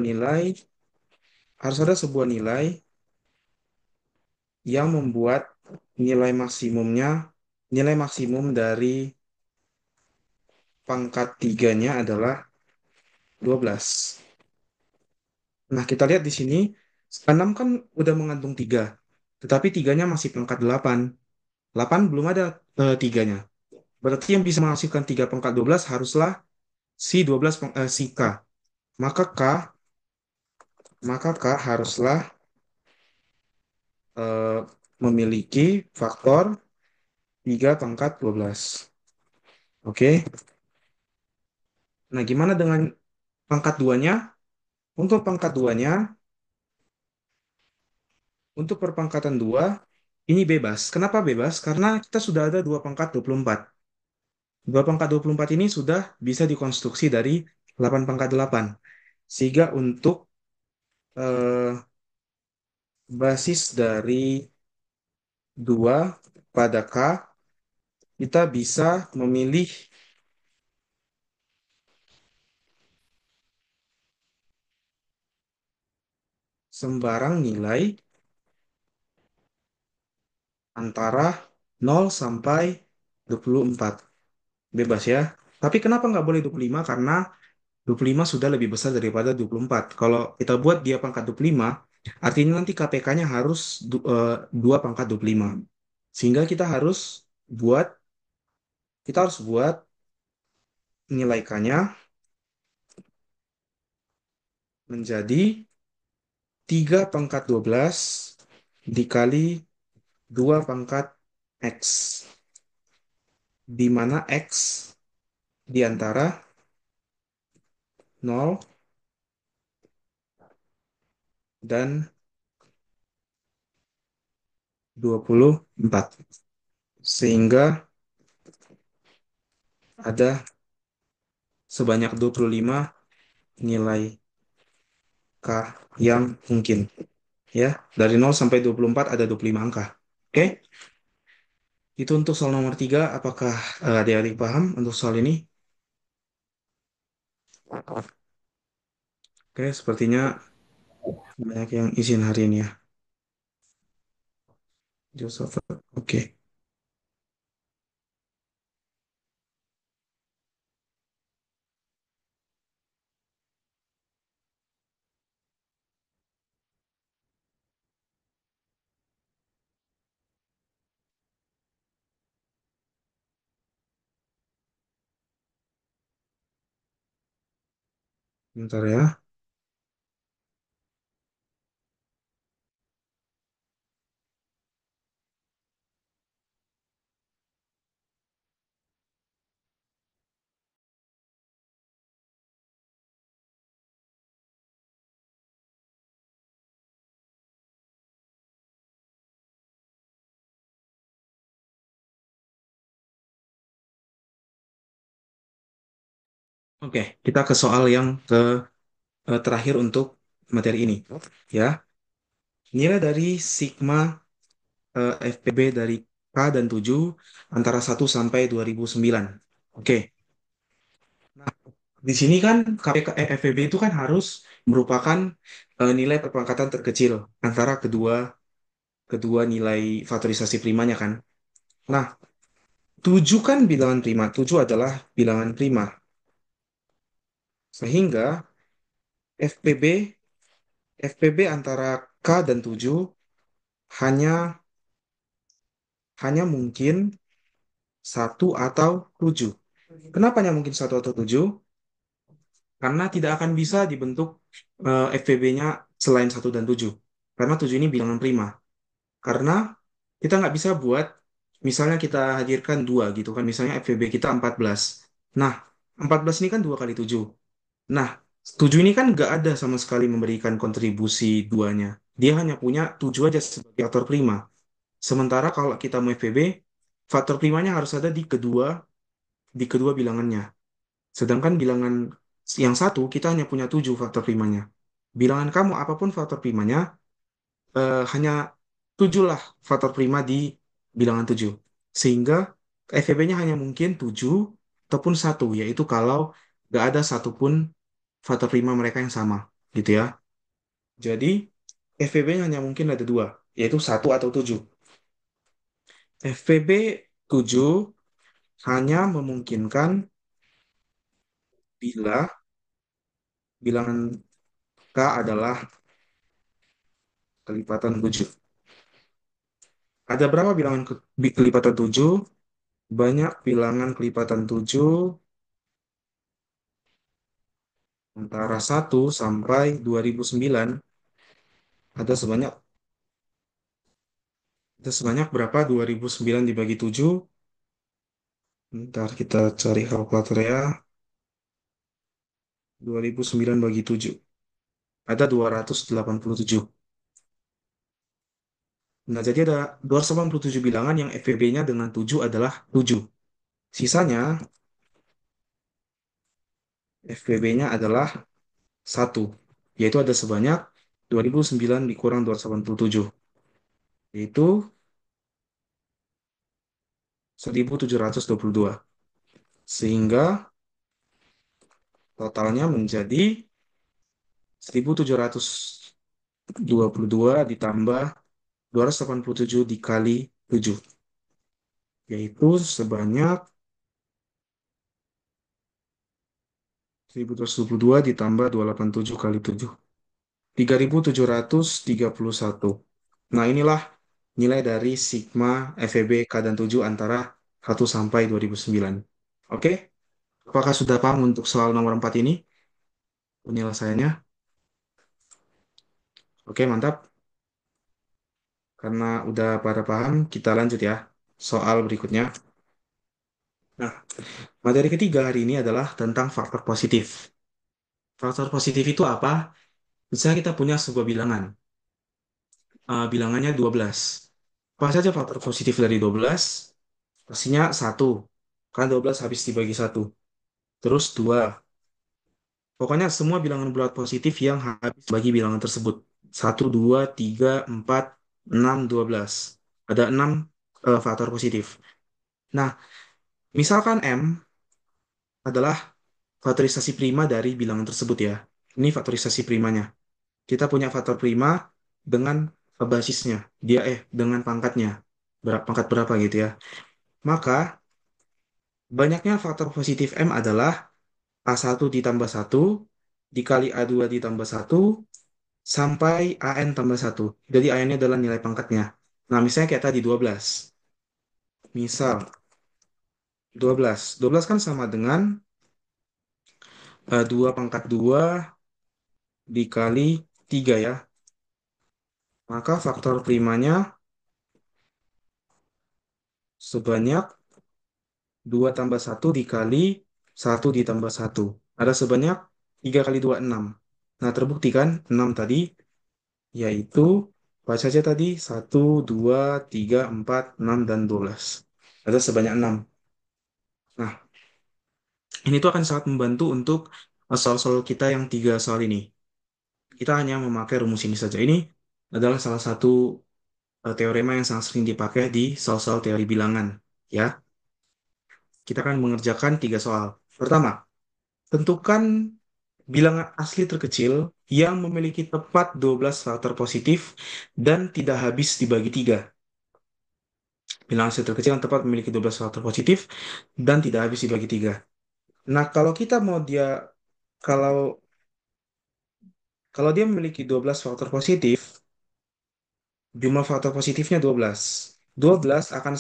nilai yang membuat nilai maksimum dari pangkat tiganya adalah 12. Nah, kita lihat di sini 6 kan udah mengandung 3, tetapi tiganya masih pangkat 8. 8 belum ada tiganya. Berarti yang bisa menghasilkan 3 pangkat 12 haruslah si K. Maka K, maka K haruslah eh, memiliki faktor 3 pangkat 12. Oke. Nah, gimana dengan pangkat 2-nya? Untuk pangkat 2-nya, untuk perpangkatan 2, ini bebas. Kenapa bebas? Karena kita sudah ada 2 pangkat 24. 2 pangkat 24 ini sudah bisa dikonstruksi dari 8 pangkat 8. Sehingga untuk eh, basis dari 2 pada K, kita bisa memilih sembarang nilai antara 0 sampai 24. Bebas ya. Tapi kenapa nggak boleh 25? Karena 25 sudah lebih besar daripada 24. Kalau kita buat dia pangkat 25, artinya nanti KPK-nya harus 2 pangkat 25. Sehingga buat kita harus buat nilai K-nya menjadi 3 pangkat 12 dikali 2 pangkat X. Di mana X di antara 0, dan 24. Sehingga ada sebanyak 25 nilai K yang mungkin. Ya, dari 0 sampai 24 ada 25 angka. Oke, itu untuk soal nomor 3. Apakah adik-adik paham untuk soal ini? Oke, sepertinya banyak yang izin hari ini ya. Joseph. Oke, bentar ya. Oke, kita ke soal yang terakhir untuk materi ini. Ya, nilai dari sigma FPB dari K dan 7 antara 1 sampai 2009. Oke. Nah, di sini kan FPB itu kan harus merupakan nilai perpangkatan terkecil antara kedua kedua nilai faktorisasi primanya kan. Nah, 7 kan bilangan prima. 7 adalah bilangan prima. Sehingga FPB FPB antara K dan 7 hanya hanya mungkin satu atau 7. Kenapa hanya mungkin satu atau 7? Karena tidak akan bisa dibentuk FPB-nya selain satu dan 7. Karena 7 ini bilangan prima. Karena kita nggak bisa buat, misalnya kita hadirkan 2 gitu kan, misalnya FPB kita 14. Nah, 14 ini kan 2 kali 7. Nah, 7 ini kan nggak ada sama sekali memberikan kontribusi duanya. Dia hanya punya 7 aja sebagai faktor prima. Sementara kalau kita mau FPB, faktor primanya harus ada di kedua bilangannya. Sedangkan bilangan yang satu kita hanya punya 7 faktor primanya. Bilangan kamu apapun faktor primanya, hanya 7 lah faktor prima di bilangan 7. Sehingga FEB-nya hanya mungkin 7 ataupun satu, yaitu kalau nggak ada satupun faktor prima mereka yang sama. Gitu ya. Jadi FEB-nya hanya mungkin ada dua, yaitu satu atau 7. FPB 7 hanya memungkinkan bila bilangan K adalah kelipatan 7. Ada berapa bilangan kelipatan 7? Banyak bilangan kelipatan 7 antara 1 sampai 2009. Ada sebanyak ada sebanyak berapa? 2009 dibagi 7. Ntar kita cari kalkulator ya. 2009 bagi 7. Ada 287. Nah, jadi ada 287 bilangan yang FPB-nya dengan 7 adalah 7. Sisanya FPB-nya adalah 1. Yaitu ada sebanyak 2009 dikurang 287. Yaitu 1722. Sehingga totalnya menjadi 1722 ditambah 287 dikali 7. Yaitu sebanyak 1722 ditambah 287 kali 7. 3731. Nah, inilah nilai dari sigma FEB K dan 7 antara 1 sampai 2009. Oke? Apakah sudah paham untuk soal nomor 4 ini penyelesaiannya? Oke, mantap. Karena udah pada paham, kita lanjut ya. Soal berikutnya. Nah, materi ketiga hari ini adalah tentang faktor positif. Faktor positif itu apa? Misalnya kita punya sebuah bilangan. Bilangannya 12. Apa saja faktor positif dari 12? Pastinya 1. Kan 12 habis dibagi 1. Terus 2. Pokoknya semua bilangan bulat positif yang habis bagi bilangan tersebut. 1, 2, 3, 4, 6, 12. Ada 6 faktor positif. Nah, misalkan M adalah faktorisasi prima dari bilangan tersebut ya. Ini faktorisasi primanya. Kita punya faktor prima dengan basisnya. Dengan pangkatnya. Pangkat berapa gitu ya. Maka banyaknya faktor positif M adalah A1 ditambah 1 dikali A2 ditambah 1 sampai AN tambah 1. Jadi AN-nya adalah nilai pangkatnya. Nah, misalnya kayak tadi 12. Misal 12. 12 kan sama dengan 2 pangkat 2 dikali 3 ya. Maka faktor primanya sebanyak 2 tambah 1 dikali 1 ditambah 1. Ada sebanyak 3 kali 2 6. Nah, terbukti kan 6 tadi, yaitu baca saja tadi 1, 2, 3, 4, 6, dan 12. Ada sebanyak 6. Nah, ini tuh akan sangat membantu untuk soal-soal kita yang 3 soal ini. Kita hanya memakai rumus ini saja. Ini adalah salah satu teorema yang sangat sering dipakai di soal-soal teori bilangan. Ya, kita akan mengerjakan 3 soal. Pertama, tentukan bilangan asli terkecil yang memiliki tepat 12 faktor positif dan tidak habis dibagi 3. Bilangan asli terkecil yang tepat memiliki 12 faktor positif dan tidak habis dibagi 3. Nah, kalau kalau dia memiliki 12 faktor positif, jumlah faktor positifnya 12. 12 akan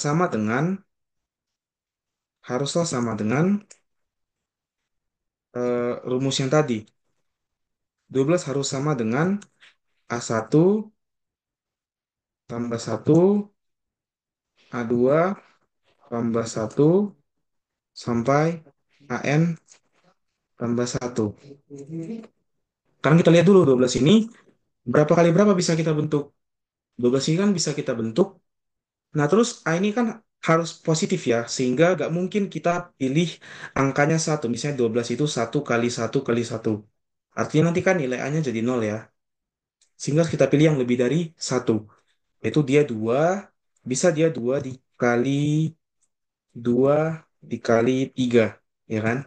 haruslah sama dengan rumus yang tadi. 12 harus sama dengan A1 tambah 1, A2 tambah 1, sampai AN tambah 1. Sekarang kita lihat dulu 12 ini, berapa kali berapa bisa kita bentuk? 12 ini kan bisa kita bentuk. Nah, terus A ini kan harus positif ya, sehingga nggak mungkin kita pilih angkanya 1. Misalnya 12 itu 1 kali 1 kali 1. Artinya nanti kan nilai A-nya jadi 0 ya. Sehingga kita pilih yang lebih dari 1. Yaitu dia 2, bisa dia 2 dikali 2 dikali 3, ya kan?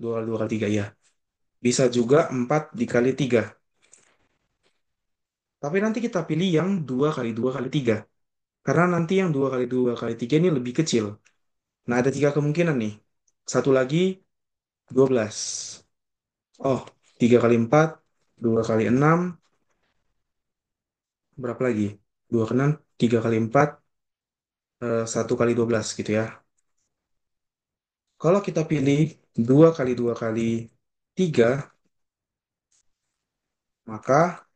2 kali 3 ya. Bisa juga 4 dikali 3. Tapi nanti kita pilih yang 2 kali 2 kali 3. Karena nanti yang 2 kali 2 kali 3 ini lebih kecil. Nah, ada 3 kemungkinan nih. Satu lagi 12. Oh, 3 kali 4, 2 kali 6, berapa lagi? 2 kali 6, 3 kali 4, 1 kali 12 gitu ya. Kalau kita pilih 2 kali 2 kali 3, maka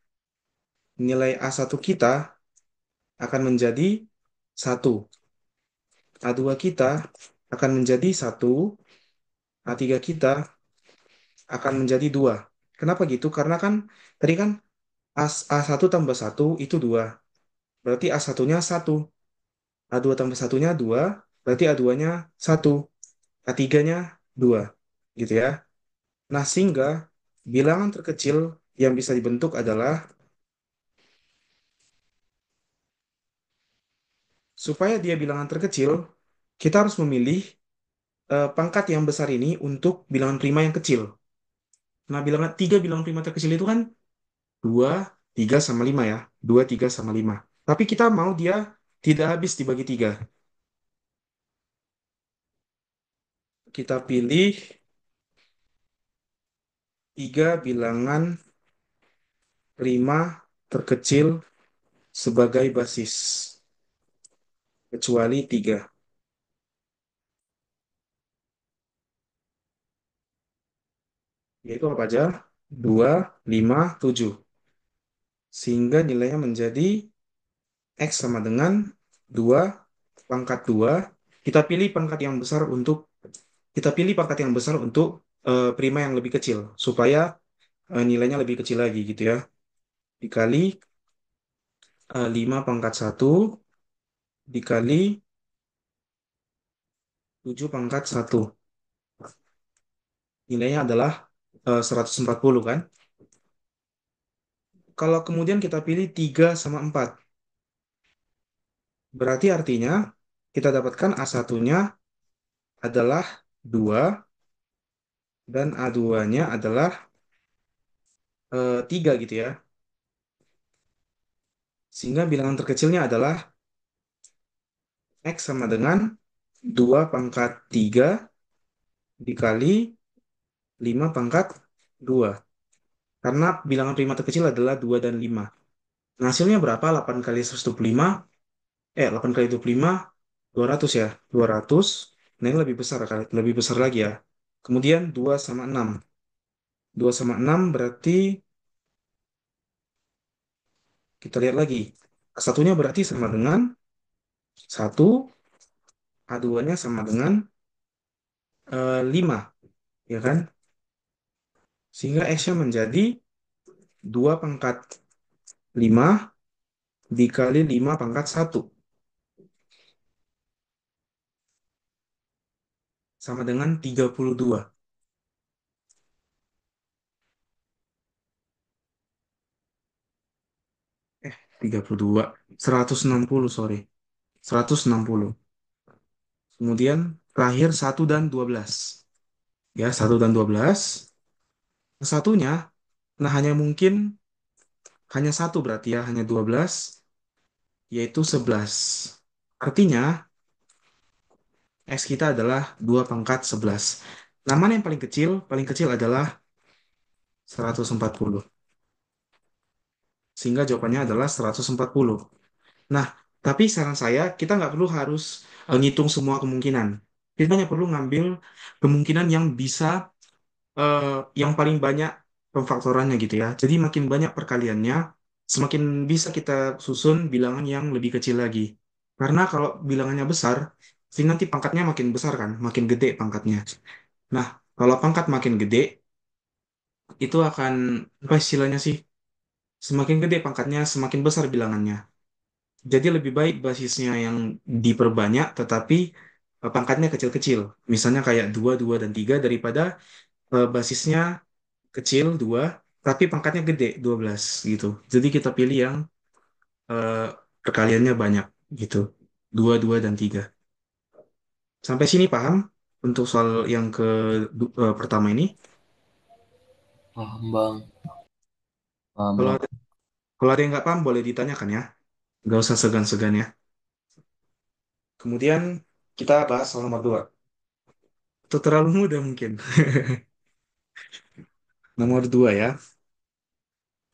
nilai A1 kita akan menjadi 1. A2 kita akan menjadi 1. A3 kita akan menjadi 2. Kenapa gitu? Karena kan tadi kan A1 tambah 1 itu 2. Berarti A1-nya 1. A2 tambah 1-nya 2. Berarti A2-nya 1. A3-nya 2. Gitu ya. Nah, sehingga bilangan terkecil yang bisa dibentuk adalah, supaya dia bilangan terkecil, kita harus memilih pangkat yang besar ini untuk bilangan prima yang kecil. Nah, tiga bilangan prima terkecil itu kan 2, 3, sama 5 ya. 2, 3, sama 5. Tapi kita mau dia tidak habis dibagi 3. Kita pilih 3 bilangan prima terkecil sebagai basis. Kecuali 3. Yaitu apa aja? 2, 5, 7. Sehingga nilainya menjadi X sama dengan 2 pangkat 2. Kita pilih pangkat yang besar untuk prima yang lebih kecil supaya nilainya lebih kecil lagi gitu ya. Dikali 5 pangkat satu dikali 7 pangkat satu. Nilainya adalah 140 kan. Kalau kemudian kita pilih 3 sama 4, berarti artinya kita dapatkan a satunya adalah 2 dan A2-nya adalah 3 gitu ya. Sehingga bilangan terkecilnya adalah X sama dengan 2 pangkat 3 dikali 5 pangkat 2. Karena bilangan prima terkecil adalah 2 dan 5. Nah, hasilnya berapa? 8 kali 125, 8 kali 25, 200 ya. 200. Nah, ini lebih besar kali, lebih besar lagi ya. Kemudian 2 sama 6. 2 sama 6 berarti kita lihat lagi. Satunya berarti sama dengan 1, A2-nya sama dengan 5, ya kan? Sehingga X-nya menjadi 2 pangkat 5 dikali 5 pangkat satu sama dengan 32. 32. 160, sorry. 160. Kemudian terakhir 1 dan 12. Ya, 1 dan 12. Satunya, nah hanya mungkin hanya satu berarti ya, hanya 12, yaitu 11. Artinya, X kita adalah 2 pangkat 11. Nah, mana yang paling kecil? Paling kecil adalah 140. Sehingga jawabannya adalah 140. Nah, tapi saran saya, kita nggak perlu harus ngitung semua kemungkinan. Kita hanya perlu ngambil kemungkinan yang bisa, eh, yang paling banyak pemfaktorannya gitu ya. Jadi makin banyak perkaliannya, semakin bisa kita susun bilangan yang lebih kecil lagi. Karena kalau bilangannya besar, pasti nanti pangkatnya makin besar kan, makin gede pangkatnya. Nah, kalau pangkat makin gede, itu akan, apa istilahnya sih? Semakin gede pangkatnya, semakin besar bilangannya. Jadi lebih baik basisnya yang diperbanyak tetapi pangkatnya kecil-kecil. Misalnya kayak 2, 2, dan 3 daripada basisnya kecil 2 tapi pangkatnya gede 12 gitu. Jadi kita pilih yang eh, perkaliannya banyak gitu. 2, 2, dan 3. Sampai sini paham untuk soal yang pertama ini. Paham, Bang. Paham, Kalau Bang. ada, kalau ada yang nggak paham boleh ditanyakan ya. Nggak usah segan-segan ya. Kemudian kita bahas soal nomor 2. Itu terlalu mudah mungkin. Nomor 2 ya.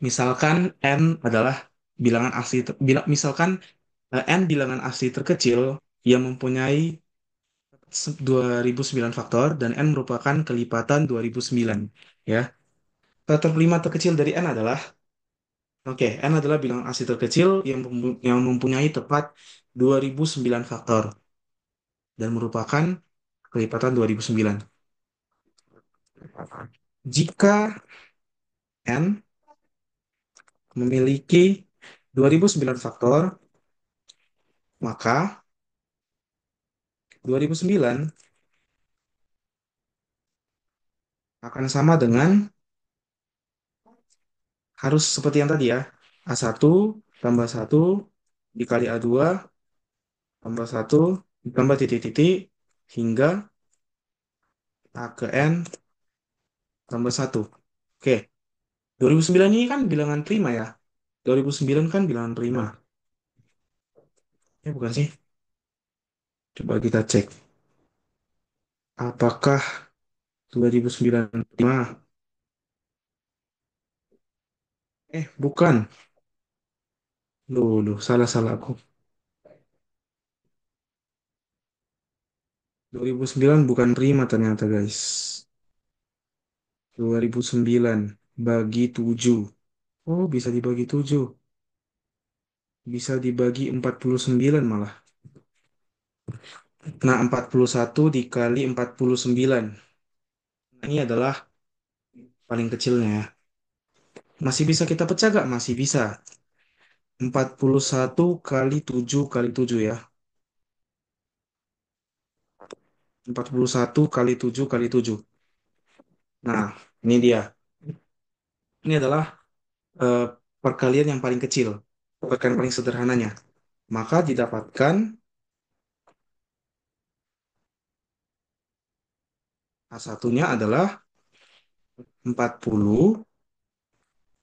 Misalkan n adalah bilangan asli, misalkan n bilangan asli terkecil yang mempunyai 2009 faktor dan n merupakan kelipatan 2009. Ya, faktor kelima terkecil dari n adalah, oke, n adalah bilangan asli terkecil yang mempunyai tepat 2009 faktor dan merupakan kelipatan 2009. Jika n memiliki 2009 faktor, maka 2009 akan sama dengan, harus seperti yang tadi ya, A1 tambah satu dikali A2 tambah satu ditambah titik-titik hingga A ke N tambah satu. Oke, 2009 ini kan bilangan prima ya. 2009 kan bilangan prima. Ya bukan sih? Coba kita cek. Apakah 2009 prima? Bukan. Loh, salah-salah aku. 2009 bukan prima ternyata guys. 2009 bagi 7. Oh, bisa dibagi 7. Bisa dibagi 49 malah. Nah, 41 dikali 49. Nah, ini adalah paling kecilnya ya. Masih bisa kita pecah gak? Masih bisa. 41 kali 7 kali 7 ya. 41 kali 7 kali 7. Nah, ini dia. Ini adalah eh, perkalian yang paling kecil. Perkalian paling sederhananya. Maka didapatkan A1-nya adalah 40,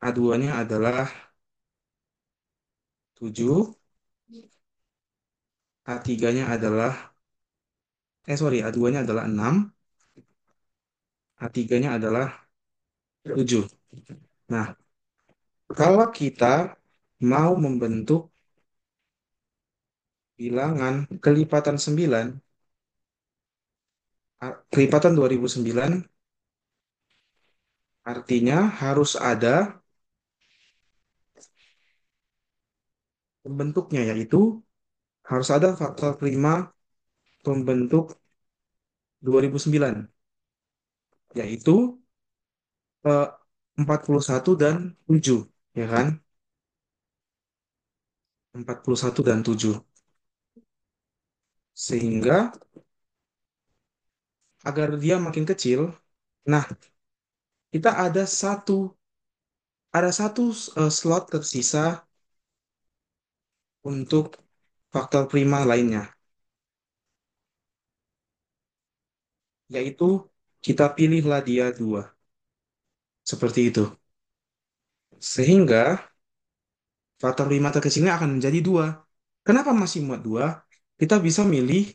A2-nya adalah 7, A3-nya adalah, sorry, A2-nya adalah 6, A3-nya adalah 7. Nah, kalau kita mau membentuk bilangan kelipatan 9, kelipatan 2009, artinya harus ada pembentuknya, yaitu harus ada faktor prima pembentuk 2009, yaitu eh, 41 dan 7, ya kan? 41 dan 7. Sehingga agar dia makin kecil, nah, kita ada satu slot tersisa untuk faktor prima lainnya, yaitu kita pilihlah dia 2. Seperti itu. Sehingga faktor prima terkecilnya akan menjadi 2. Kenapa masih muat 2? Kita bisa milih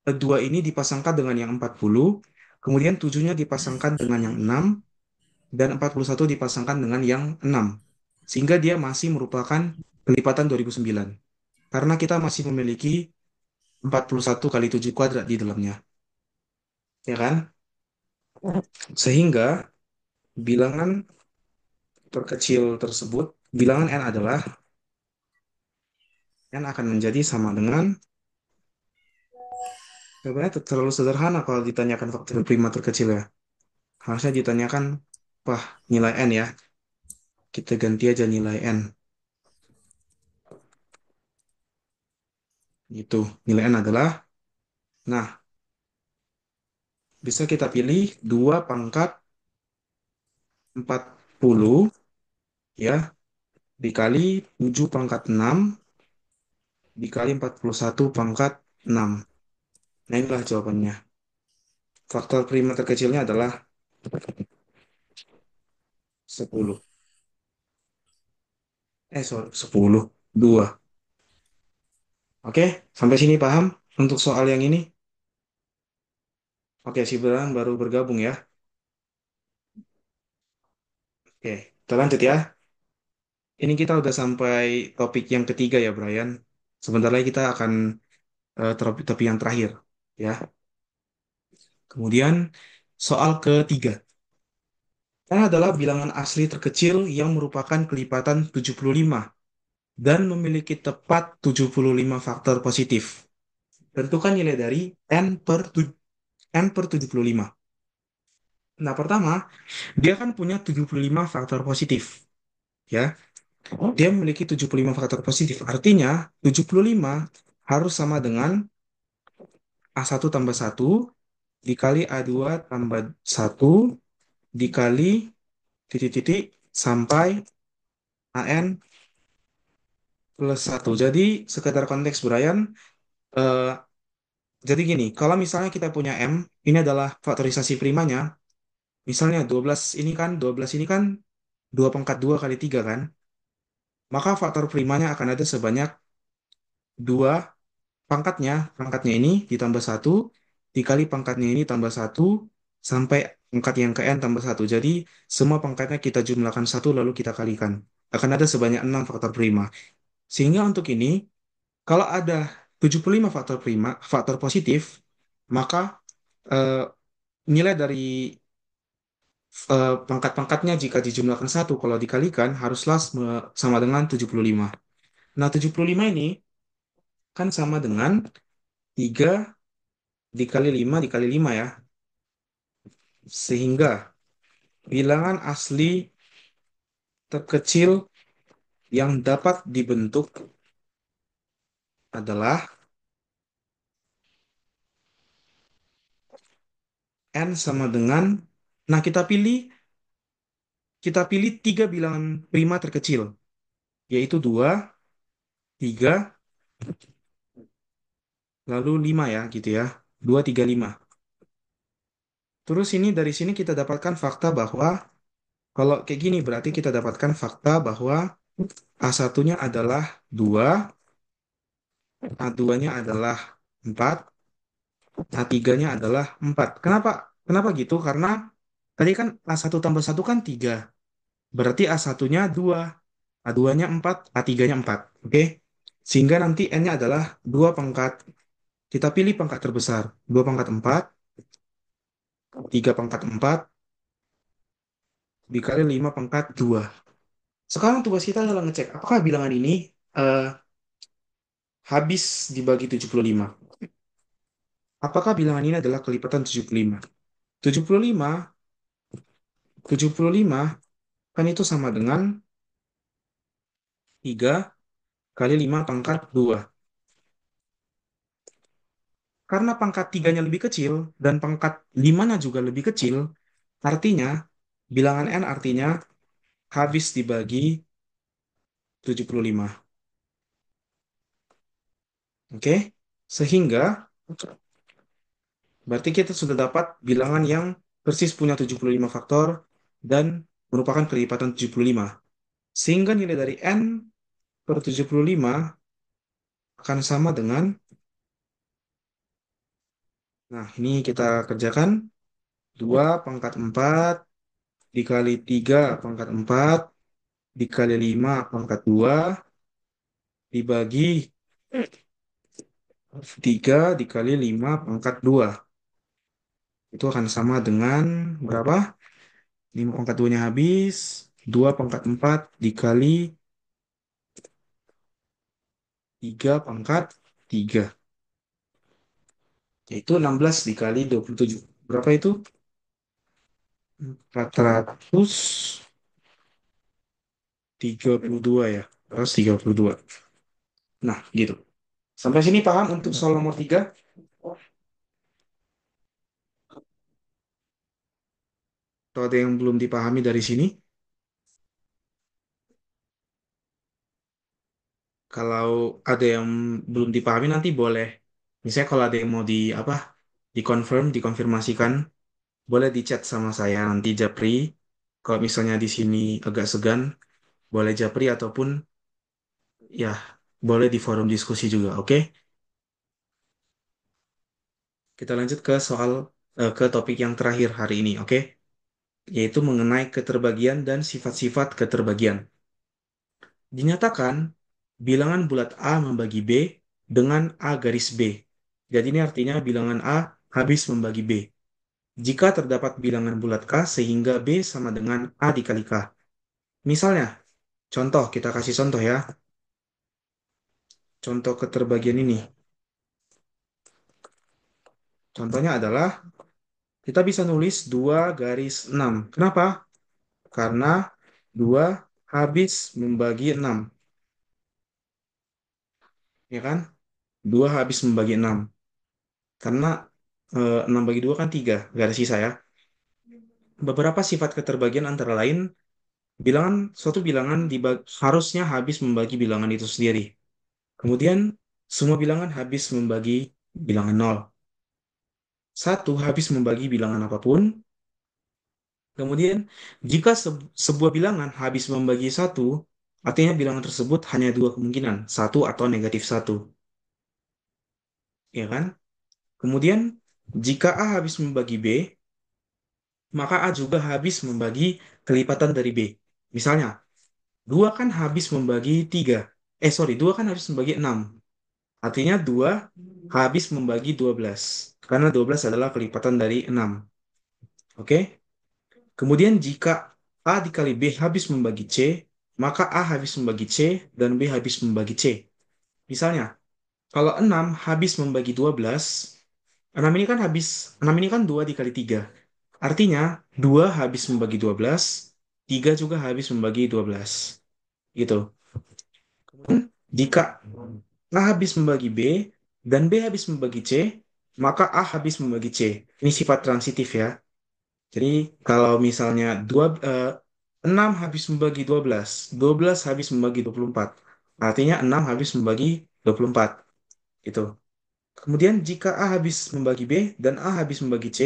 2 ini dipasangkan dengan yang 40, kemudian 7-nya dipasangkan dengan yang 6, dan 41 dipasangkan dengan yang 6. Sehingga dia masih merupakan kelipatan 2009. Karena kita masih memiliki 41 kali 7 kuadrat di dalamnya. Ya kan? Sehingga bilangan terkecil tersebut, bilangan n adalah, n akan menjadi sama dengan, sebenarnya terlalu sederhana kalau ditanyakan faktor prima terkecil ya. Harusnya ditanyakan, wah, nilai n ya. Kita ganti aja nilai n. Gitu. Nilai n adalah, nah, bisa kita pilih 2 pangkat 40 ya, dikali 7 pangkat 6 dikali 41 pangkat 6. Nah, inilah jawabannya. Faktor prima terkecilnya adalah 10. Sorry, 10. 2. Oke, sampai sini paham untuk soal yang ini? Oke, si Brian baru bergabung ya. Oke, kita lanjut ya. Ini kita udah sampai topik yang ketiga ya, Brian. Sebentar lagi kita akan topik yang terakhir ya. Kemudian soal ketiga. Ini adalah bilangan asli terkecil yang merupakan kelipatan 75 dan memiliki tepat 75 faktor positif. Tentukan nilai dari n per 75. Nah, pertama, dia kan punya 75 faktor positif, ya. Dia memiliki 75 faktor positif. Artinya, 75 harus sama dengan A1 tambah 1 dikali A2 tambah 1 dikali titik-titik sampai AN plus 1. Jadi, sekedar konteks Brian, eh, jadi gini, kalau misalnya kita punya M, ini adalah faktorisasi primanya, misalnya 12 ini kan 2 pangkat 2 kali 3 kan, maka faktor primanya akan ada sebanyak 2 pangkatnya. Pangkatnya ini ditambah 1, dikali pangkatnya ini tambah 1, sampai pangkat yang ke N tambah 1. Jadi, semua pangkatnya kita jumlahkan 1 lalu kita kalikan. Akan ada sebanyak 6 faktor prima. Sehingga untuk ini, kalau ada 75 faktor prima, faktor positif, maka eh, nilai dari pangkat-pangkatnya jika dijumlahkan 1 kalau dikalikan haruslah sama dengan 75. Nah, 75 ini kan sama dengan 3 dikali 5 dikali 5 ya. Sehingga bilangan asli terkecil yang dapat dibentuk adalah N sama dengan, nah kita pilih tiga bilangan prima terkecil, yaitu 2, 3, lalu 5 ya, gitu ya. 2, 3, 5. Terus ini dari sini kita dapatkan fakta bahwa kalau kayak gini berarti kita dapatkan fakta bahwa A1-nya adalah 2, A2-nya adalah 4, A3-nya adalah 4. Kenapa? Kenapa gitu? Karena tadi kan A1 tambah 1 kan 3. Berarti A1-nya 2, A2-nya 4, A3-nya 4. Oke? Sehingga nanti N-nya adalah 2 pangkat. Kita pilih pangkat terbesar. 2 pangkat 4, 3 pangkat 4, dikali 5 pangkat 2. Sekarang tugas kita adalah ngecek apakah bilangan ini eh, habis dibagi 75. Apakah bilangan ini adalah kelipatan 75? 75, 75 kan itu sama dengan 3 kali 5 pangkat 2. Karena pangkat 3-nya lebih kecil dan pangkat 5-nya juga lebih kecil, artinya bilangan N artinya habis dibagi 75. Oke? Sehingga berarti kita sudah dapat bilangan yang persis punya 75 faktor dan merupakan kelipatan 75. Sehingga nilai dari N per 75 akan sama dengan, nah ini kita kerjakan, 2 pangkat 4 dikali 3 pangkat 4 dikali 5 pangkat 2 dibagi 3 dikali 5 pangkat 2. Itu akan sama dengan berapa? 5 pangkat 2-nya habis. 2 pangkat 4 dikali 3 pangkat 3. Yaitu 16 dikali 27. Berapa itu? 432 ya. 432. Nah, gitu. Sampai sini paham untuk soal nomor 3? Atau ada yang belum dipahami dari sini? Kalau ada yang belum dipahami nanti boleh. Misalnya kalau ada yang mau dikonfirmasikan, boleh di chat sama saya nanti Japri. Kalau misalnya di sini agak segan, boleh Japri ataupun ya boleh di forum diskusi juga, oke? Kita lanjut ke topik yang terakhir hari ini, oke? Yaitu mengenai keterbagian dan sifat-sifat keterbagian. Dinyatakan bilangan bulat A membagi B dengan A garis B. Jadi ini artinya bilangan A habis membagi B. Jika terdapat bilangan bulat K sehingga B sama dengan A dikali K. Misalnya, contoh, kita kasih contoh ya. Contoh keterbagian ini. Contohnya adalah kita bisa nulis 2 garis 6. Kenapa? Karena 2 habis membagi 6. Ya kan? 2 habis membagi 6. Karena 6 bagi 2 kan 3. Gak ada sisa ya. Beberapa sifat keterbagian antara lain, suatu bilangan harusnya habis membagi bilangan itu sendiri. Kemudian, semua bilangan habis membagi bilangan nol. Satu habis membagi bilangan apapun. Kemudian, jika sebuah bilangan habis membagi satu, artinya bilangan tersebut hanya dua kemungkinan, satu atau negatif satu. Ya kan? Kemudian, jika A habis membagi B, maka A juga habis membagi kelipatan dari B. Misalnya, 2 kan habis membagi 3. Sorry, 2 kan habis membagi 6. Artinya 2 habis membagi 12. Karena 12 adalah kelipatan dari 6. Oke? Kemudian jika A dikali B habis membagi C, maka A habis membagi C dan B habis membagi C. Misalnya, kalau 6 habis membagi 12, 6 ini kan 2 dikali 3. Artinya, 2 habis membagi 12, 3 juga habis membagi 12. Gitu. Kemudian, jika A habis membagi B dan B habis membagi C, maka A habis membagi C. Ini sifat transitif ya. Jadi kalau misalnya 6 habis membagi 12, 12 habis membagi 24. Artinya 6 habis membagi 24. Gitu. Kemudian jika A habis membagi B dan A habis membagi C,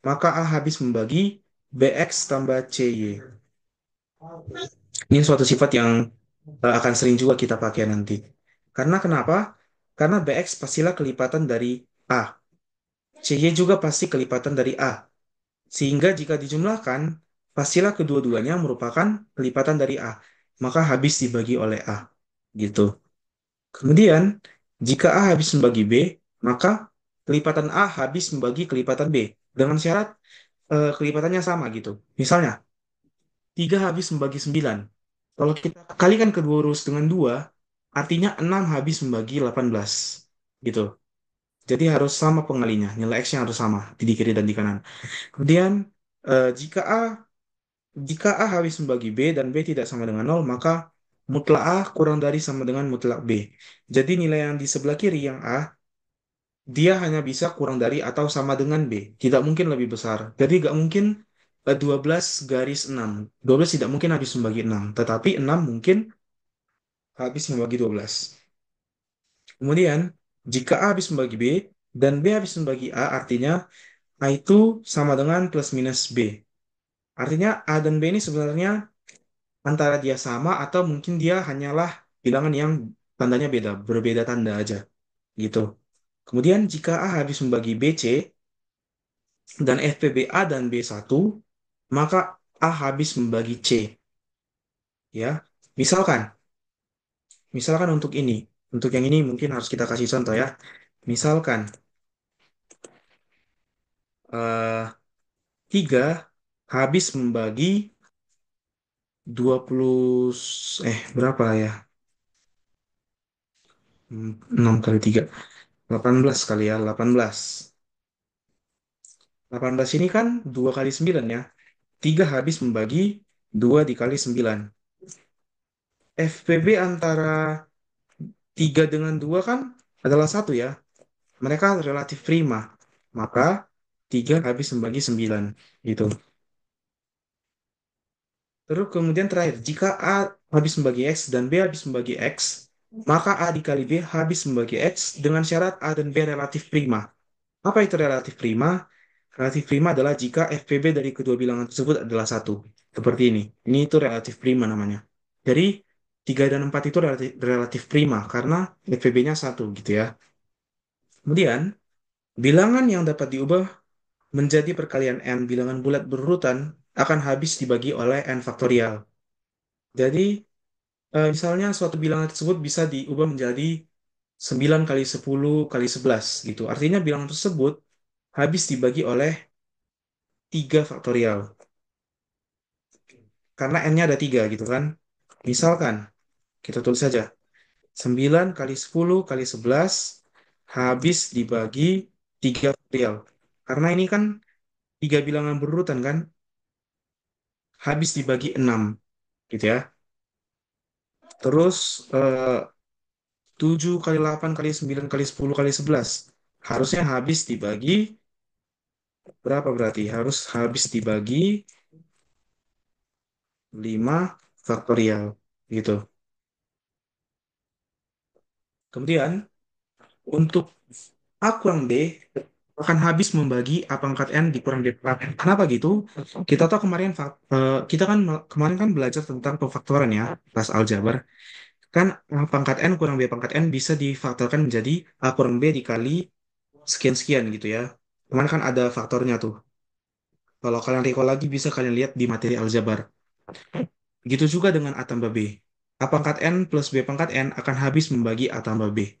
maka A habis membagi BX tambah CY. Ini suatu sifat yang akan sering juga kita pakai nanti. Karena kenapa? Karena BX pastilah kelipatan dari A. CY juga pasti kelipatan dari A. Sehingga jika dijumlahkan, pastilah kedua-duanya merupakan kelipatan dari A. Maka habis dibagi oleh A. Gitu. Kemudian, jika A habis membagi B, maka kelipatan A habis membagi kelipatan B. Dengan syarat kelipatannya sama gitu. Misalnya, 3 habis membagi 9. Kalau kita kalikan kedua huruf dengan 2, artinya 6 habis membagi 18. Gitu. Jadi harus sama pengalinya, nilai X-nya harus sama di kiri dan di kanan. Kemudian, eh, jika A jika A habis membagi B dan B tidak sama dengan 0, maka mutlak A kurang dari sama dengan mutlak B. Jadi nilai yang di sebelah kiri yang A, dia hanya bisa kurang dari atau sama dengan B. Tidak mungkin lebih besar. Jadi nggak mungkin 12 garis 6. 12 tidak mungkin habis membagi 6. Tetapi 6 mungkin habis membagi 12. Kemudian, jika A habis membagi B dan B habis membagi A, artinya A itu sama dengan plus minus B. Artinya A dan B ini sebenarnya antara dia sama atau mungkin dia hanyalah bilangan yang tandanya beda, berbeda tanda aja gitu. Kemudian jika A habis membagi BC dan FPB A dan B1, maka A habis membagi C ya. Misalkan, misalkan untuk yang ini mungkin harus kita kasih contoh ya. Misalkan eh 3 habis membagi 20 berapa ya? 6 kali 3 18 kali ya, 18. 18 ini kan 2 kali 9 ya. 3 habis membagi 2 dikali 9. FPB antara 3 dengan 2 kan adalah satu ya. Mereka relatif prima. Maka 3 habis membagi 9. Gitu. Terus kemudian terakhir, jika A habis membagi X dan B habis membagi X, maka A dikali B habis membagi X dengan syarat A dan B relatif prima. Apa itu relatif prima? Relatif prima adalah jika FPB dari kedua bilangan tersebut adalah satu. Seperti ini. Ini itu relatif prima namanya. Jadi 3 dan 4 itu relatif prima karena FPB-nya satu gitu ya. Kemudian, bilangan yang dapat diubah menjadi perkalian n bilangan bulat berurutan akan habis dibagi oleh n faktorial. Jadi, misalnya suatu bilangan tersebut bisa diubah menjadi 9 kali 10 kali 11 gitu. Artinya bilangan tersebut habis dibagi oleh 3 faktorial. Karena n-nya ada 3 gitu kan. Misalkan, kita tulis saja. 9 kali 10 kali 11 habis dibagi 3 faktorial. Karena ini kan 3 bilangan berurutan kan. Habis dibagi 6 gitu ya. Terus 7 kali 8 kali 9 kali 10 kali 11. Harusnya habis dibagi berapa berarti? Harus habis dibagi 5 faktorial gitu. Kemudian untuk A kurang B akan habis membagi A pangkat N dikurang D pangkat N. Kenapa gitu? Kita tahu kita kan kemarin kan belajar tentang pemfaktoran ya, pas aljabar. Kan A pangkat N kurang B pangkat N bisa difaktorkan menjadi A kurang B dikali sekian-sekian gitu ya. Kemarin kan ada faktornya tuh. Kalau kalian recall lagi bisa kalian lihat di materi aljabar. Begitu juga dengan A tambah B. A pangkat N plus B pangkat N akan habis membagi A tambah B.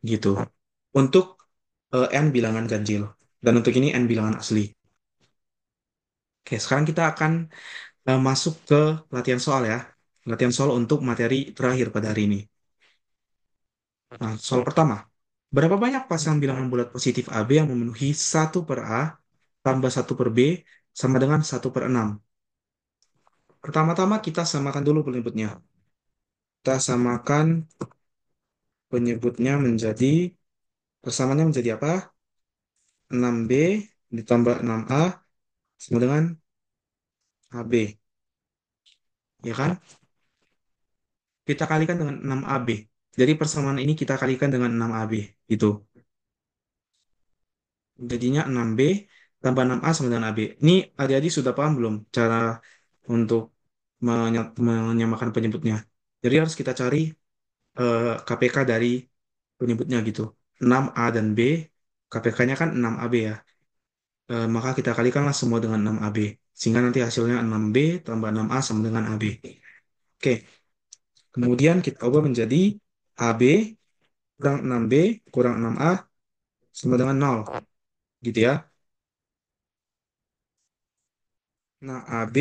Gitu. Untuk N bilangan ganjil. Dan untuk ini N bilangan asli. Oke, sekarang kita akan masuk ke latihan soal ya. Latihan soal untuk materi terakhir pada hari ini. Nah, soal pertama. Berapa banyak pasang bilangan bulat positif AB yang memenuhi 1 per A tambah satu per B sama dengan satu per 6. Pertama-tama kita samakan dulu penyebutnya. Kita samakan penyebutnya menjadi, persamaannya menjadi apa? 6B ditambah 6A sama dengan AB. Ya kan? Kita kalikan dengan 6AB. Jadi persamaan ini kita kalikan dengan 6AB. Gitu. Jadinya 6B tambah 6A sama dengan AB. Ini adik-adik sudah paham belum cara untuk menyamakan penyebutnya? Jadi harus kita cari KPK dari penyebutnya gitu. 6A dan B, KPK-nya kan 6AB ya. Maka kita kalikanlah semua dengan 6AB. Sehingga nanti hasilnya 6B tambah 6A sama dengan AB. Oke, kemudian kita ubah menjadi AB kurang 6B kurang 6A sama dengan 0. Gitu ya. Nah, AB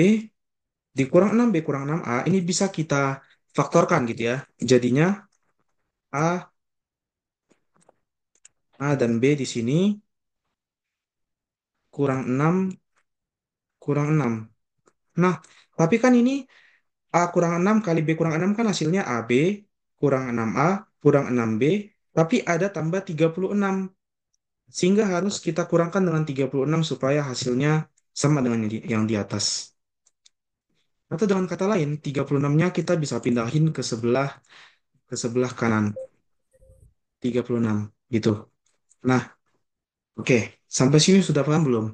dikurang 6B kurang 6A ini bisa kita faktorkan gitu ya. Jadinya A, A dan B di sini kurang 6 kurang 6. Nah, tapi kan ini A kurang 6 kali B kurang 6 kan hasilnya AB kurang 6A kurang 6B, tapi ada tambah 36. Sehingga harus kita kurangkan dengan 36 supaya hasilnya sama dengan yang di atas. Atau dengan kata lain, 36-nya kita bisa pindahin ke sebelah kanan. 36 gitu. Nah, oke. Sampai sini sudah paham belum?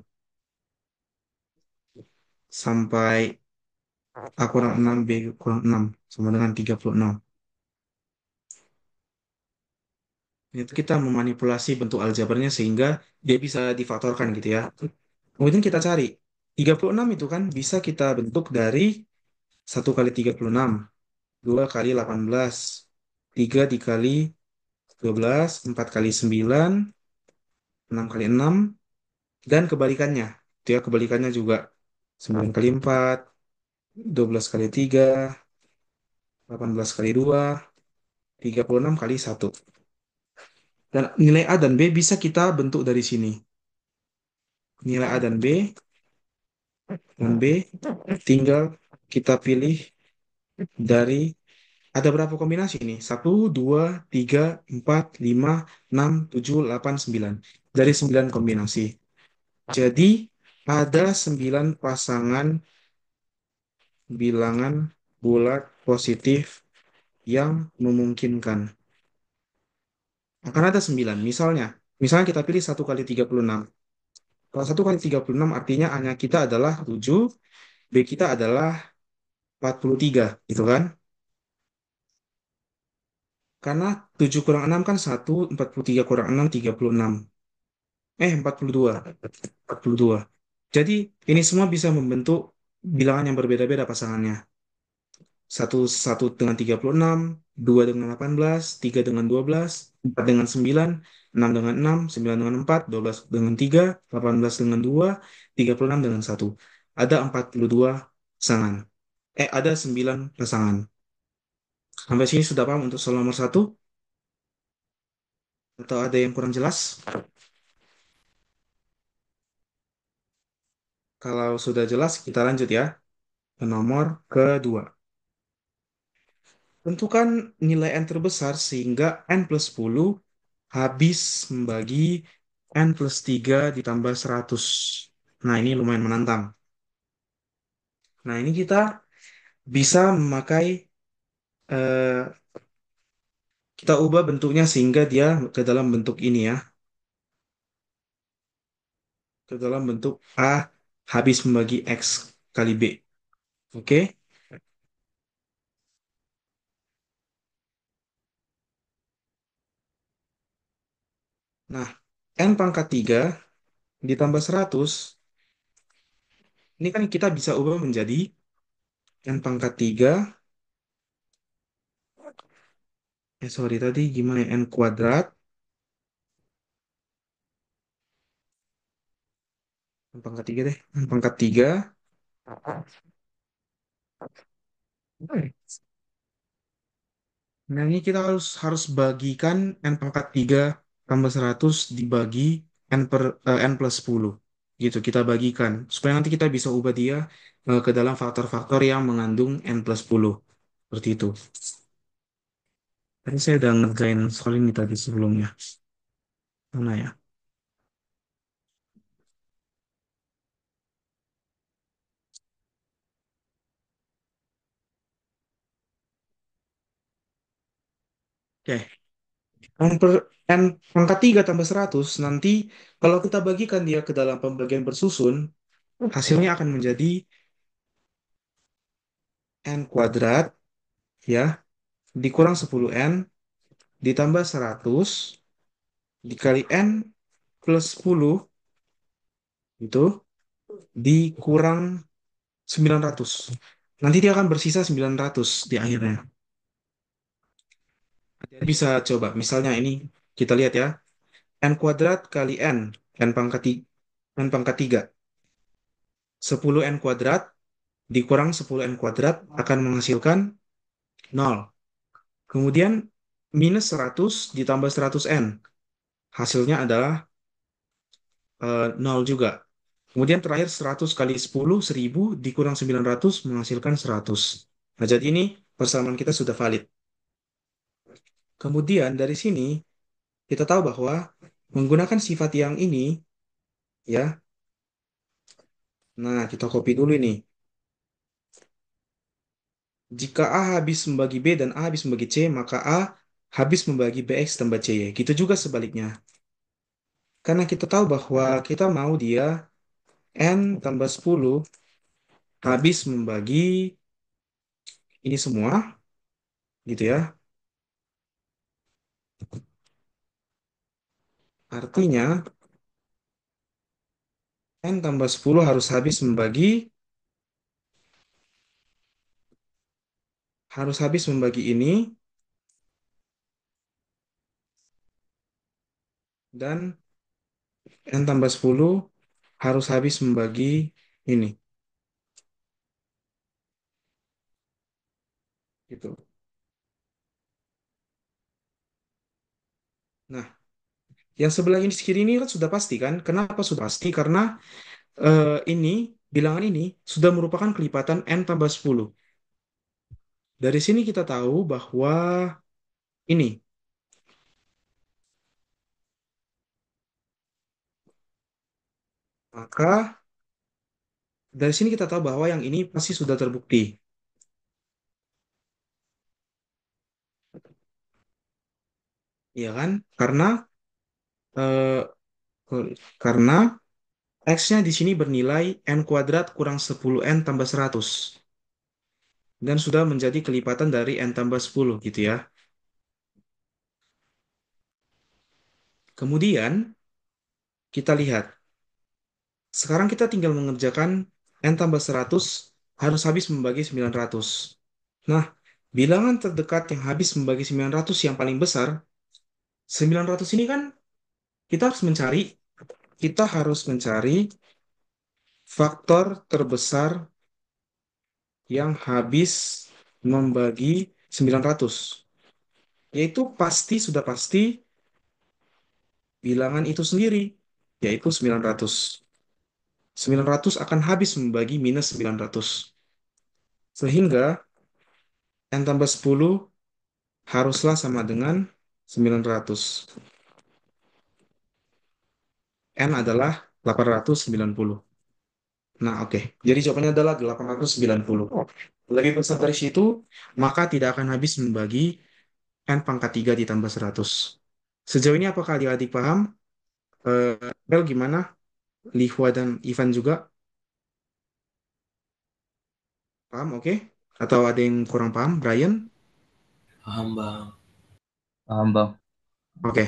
Sampai A kurang 6, B kurang 6 sama dengan 36. Itu kita memanipulasi bentuk aljabarnya sehingga dia bisa difaktorkan gitu ya. Kemudian kita cari. 36 itu kan bisa kita bentuk dari 1 kali 36, 2 kali 18, 3 dikali 12, 4 kali 9, 6 kali 6, dan kebalikannya. Itu ya, kebalikannya juga 9 kali 4, 12 kali 3, 18 kali 2, 36 kali 1. Dan nilai A dan B bisa kita bentuk dari sini. Nilai A dan B tinggal kita pilih dari, ada berapa kombinasi ini? 1, 2, 3, 4, 5, 6, 7, 8, 9. Dari 9 kombinasi. Jadi ada 9 pasangan bilangan bulat positif yang memungkinkan. Akan ada 9. Misalnya kita pilih 1 kali 36. Kalau 1 kali 36 artinya A-nya kita adalah 7, B kita adalah 43, gitu kan? Karena 7 kurang 6 kan 1, 43 kurang 6, 36. 42. 42. Jadi ini semua bisa membentuk bilangan yang berbeda-beda pasangannya. Satu, satu dengan 36, 2 dengan 18, 3 dengan 12, 4 dengan 9, 6 dengan 6, 9 dengan 4, 12 dengan 3, 18 dengan 2, 36 dengan 1. Ada 42 pasangan. Ada 9 pasangan. Sampai sini sudah paham untuk soal nomor satu? Atau ada yang kurang jelas? Kalau sudah jelas, kita lanjut ya ke nomor kedua. Tentukan nilai N terbesar sehingga N plus 10 habis membagi N plus 3 ditambah 100. Nah, ini lumayan menantang. Nah, ini kita bisa memakai, eh, kita ubah bentuknya sehingga dia ke dalam bentuk ini ya. Ke dalam bentuk A habis membagi X kali B. Oke? Nah, N pangkat 3 ditambah 100, ini kan kita bisa ubah menjadi N pangkat 3, sorry tadi gimana ya, N kuadrat, N pangkat 3 deh, N pangkat 3. Nah, ini kita harus harus bagikan N pangkat 3 tambah 100 dibagi N plus 10. gitu kita bagikan supaya nanti kita bisa ubah dia ke dalam faktor-faktor yang mengandung n plus 10 seperti itu. Tadi saya udah ngerjain soal ini tadi sebelumnya. Mana ya? Oke. N pangkat 3 tambah 100 nanti kalau kita bagikan dia ke dalam pembagian bersusun, hasilnya akan menjadi n kuadrat ya dikurang 10n ditambah 100 dikali n plus 10 itu dikurang 900. Nanti dia akan bersisa 900 di akhirnya. Bisa coba, misalnya ini kita lihat ya, n kuadrat kali n pangkat, n pangkat 3. 10n kuadrat dikurang 10n kuadrat akan menghasilkan 0. Kemudian minus 100 ditambah 100n. Hasilnya adalah 0 juga. Kemudian terakhir 100 kali 10, 1000 dikurang 900 menghasilkan 100. Nah, jadi ini persamaan kita sudah valid. Kemudian dari sini kita tahu bahwa menggunakan sifat yang ini, ya, nah kita copy dulu ini. Jika A habis membagi B dan A habis membagi C, maka A habis membagi BX tambah CY. Gitu juga sebaliknya. Karena kita tahu bahwa kita mau dia N tambah 10 habis membagi ini semua, gitu ya. Artinya N tambah 10 harus habis membagi ini dan N tambah 10 harus habis membagi ini, gitu. Nah, yang sebelah ini kiri ini kan sudah pasti kan? Kenapa sudah pasti? Karena ini bilangan ini sudah merupakan kelipatan N tambah 10. Dari sini kita tahu bahwa ini, maka dari sini kita tahu bahwa yang ini pasti sudah terbukti, ya kan? Eh, karena X-nya di sini bernilai N kuadrat kurang 10N tambah 100 dan sudah menjadi kelipatan dari N tambah 10 gitu ya. Kemudian kita lihat, sekarang kita tinggal mengerjakan N tambah 100 harus habis membagi 900. Nah, bilangan terdekat yang habis membagi 900 yang paling besar, 900 ini kan kita harus mencari, kita harus mencari faktor terbesar yang habis membagi 900. Yaitu pasti, sudah pasti bilangan itu sendiri, yaitu 900. 900 akan habis membagi minus 900. Sehingga N tambah 10 haruslah sama dengan 900. N adalah 890. Nah, oke. Jadi jawabannya adalah 890. Lebih besar dari situ, maka tidak akan habis membagi N pangkat 3 ditambah 100. Sejauh ini apakah adik-adik paham? Bel gimana? Lihwa dan Ivan juga paham, oke? Atau ada yang kurang paham? Brian? Paham bang. Paham, Bang. Oke,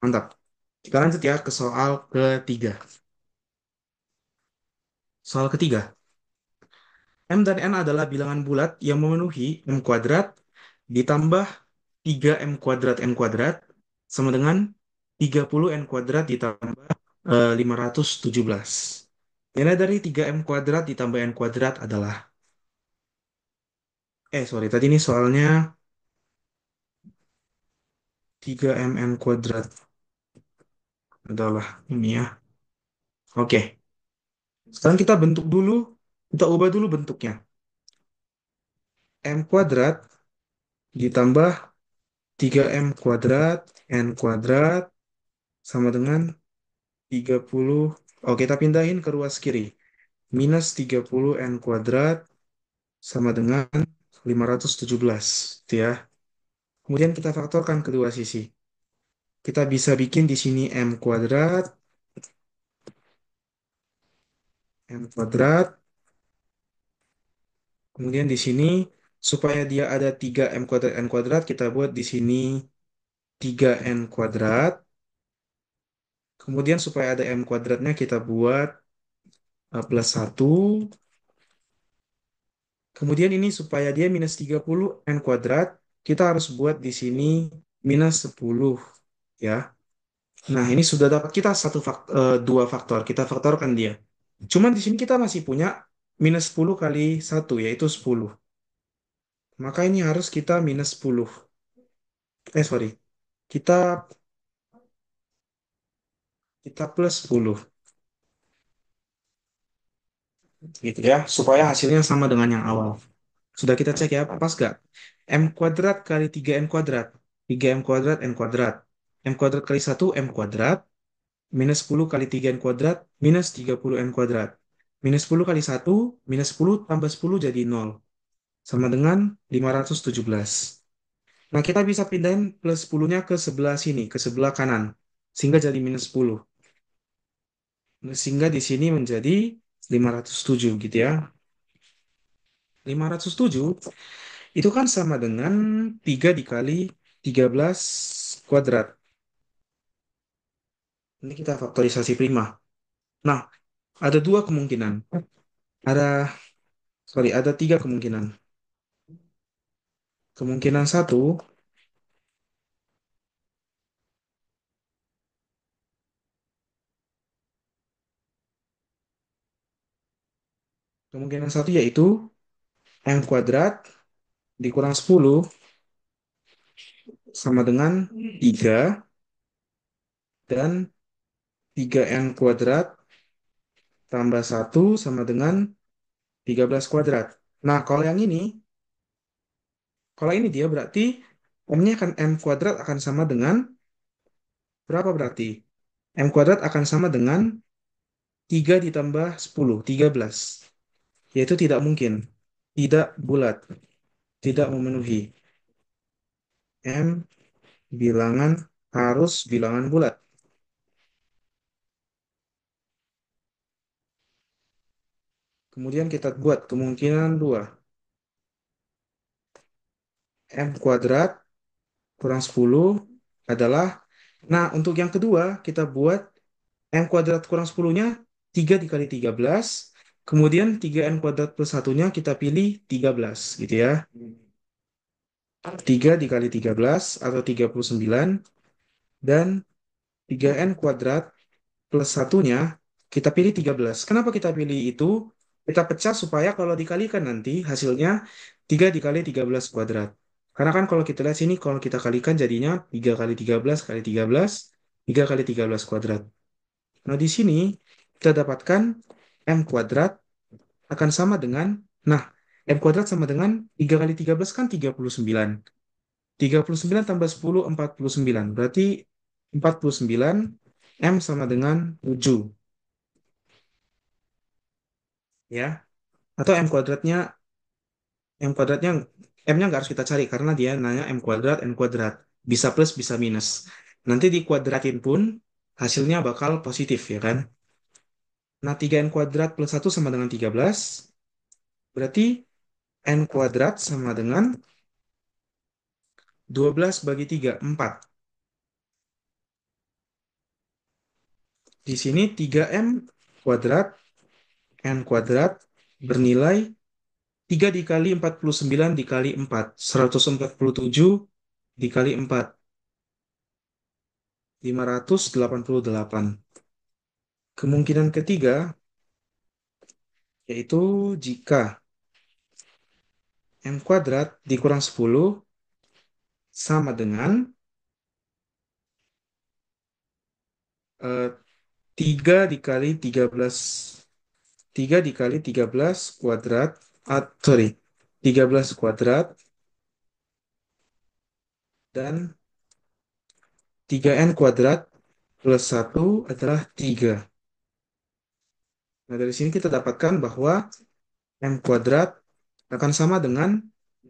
mantap. Kita lanjut ya ke soal ketiga. Soal ketiga. M dan N adalah bilangan bulat yang memenuhi M kuadrat ditambah 3M kuadrat N kuadrat sama dengan 30 N kuadrat ditambah 517. Nilai dari 3M kuadrat ditambah N kuadrat adalah, sorry, tadi ini soalnya 3MN kuadrat adalah ini ya. Oke. Sekarang kita ubah dulu bentuknya. M kuadrat ditambah 3M kuadrat N kuadrat sama dengan 30. Oh, kita pindahin ke ruas kiri. Minus 30 N kuadrat sama dengan 517. Gitu ya. Kemudian kita faktorkan kedua sisi. Kita bisa bikin di sini M kuadrat. Kemudian di sini supaya dia ada 3M kuadrat N kuadrat, kita buat di sini 3N kuadrat. Kemudian supaya ada M kuadratnya kita buat plus 1. Kemudian ini supaya dia minus 30 N kuadrat, kita harus buat di sini minus 10. Ya. Nah, ini sudah dapat kita dua faktor. Kita faktorkan dia. Cuman di sini kita masih punya minus 10 kali satu, yaitu 10. Maka ini harus kita minus 10. Sorry. Kita kita plus 10. Gitu ya. Supaya hasilnya sama dengan yang awal. Sudah kita cek ya, pas gak? M kuadrat kali 3M kuadrat. 3M kuadrat N kuadrat. M kuadrat kali satu M kuadrat. Minus 10 kali 3N kuadrat. Minus 30N kuadrat. Minus 10 kali satu minus 10 tambah 10 jadi nol. Sama dengan 517. Nah, kita bisa pindahin plus 10-nya ke sebelah sini, ke sebelah kanan. Sehingga jadi minus 10. Sehingga di sini menjadi 507 gitu ya. 507 itu kan sama dengan 3 dikali 13 kuadrat. Ini kita faktorisasi prima. Nah, ada dua kemungkinan. Ada, ada tiga kemungkinan. Kemungkinan satu, kemungkinan satu yaitu M kuadrat dikurang 10 sama dengan 3 dan 3N kuadrat tambah satu sama dengan 13 kuadrat. Nah, kalau ini dia berarti M-nya akan M kuadrat akan sama dengan berapa berarti? M kuadrat akan sama dengan 3 ditambah 10, 13. Yaitu tidak mungkin. Tidak bulat. Tidak memenuhi. M bilangan harus bilangan bulat. Kemudian kita buat kemungkinan 2. M kuadrat kurang 10 adalah, nah untuk yang kedua kita buat M kuadrat kurang 10-nya 3 dikali 13. Kemudian 3N kuadrat plus satunya kita pilih 13 gitu ya. 3 dikali 13 atau 39. Dan 3N kuadrat plus satunya kita pilih 13. Kenapa kita pilih itu? Kita pecah supaya kalau dikalikan nanti hasilnya 3 dikali 13 kuadrat. Karena kan kalau kita lihat sini, kalau kita kalikan jadinya 3 kali 13 kali 13, 3 kali 13 kuadrat. Nah, di sini kita dapatkan M kuadrat akan sama dengan, nah, M kuadrat sama dengan 3 kali 13 kan 39. 39 tambah 10, 49. Berarti 49, M sama dengan 7. Ya. Atau M kuadratnya, M-nya nggak harus kita cari karena dia nanya M kuadrat, N kuadrat. Bisa plus, bisa minus. Nanti dikuadratin pun hasilnya bakal positif ya kan. Nah, 3N kuadrat plus satu sama dengan 13. Berarti N kuadrat sama dengan 12 bagi 3 4. Di sini 3M kuadrat, N kuadrat bernilai 3 dikali 49 dikali 4. 147 dikali 4. 588. Kemungkinan ketiga yaitu jika M kuadrat dikurang 10 sama dengan 3 dikali 13 3 dikali 13 kuadrat, sorry, 13 kuadrat, dan 3n kuadrat plus 1 adalah 3. Nah, dari sini kita dapatkan bahwa m kuadrat akan sama dengan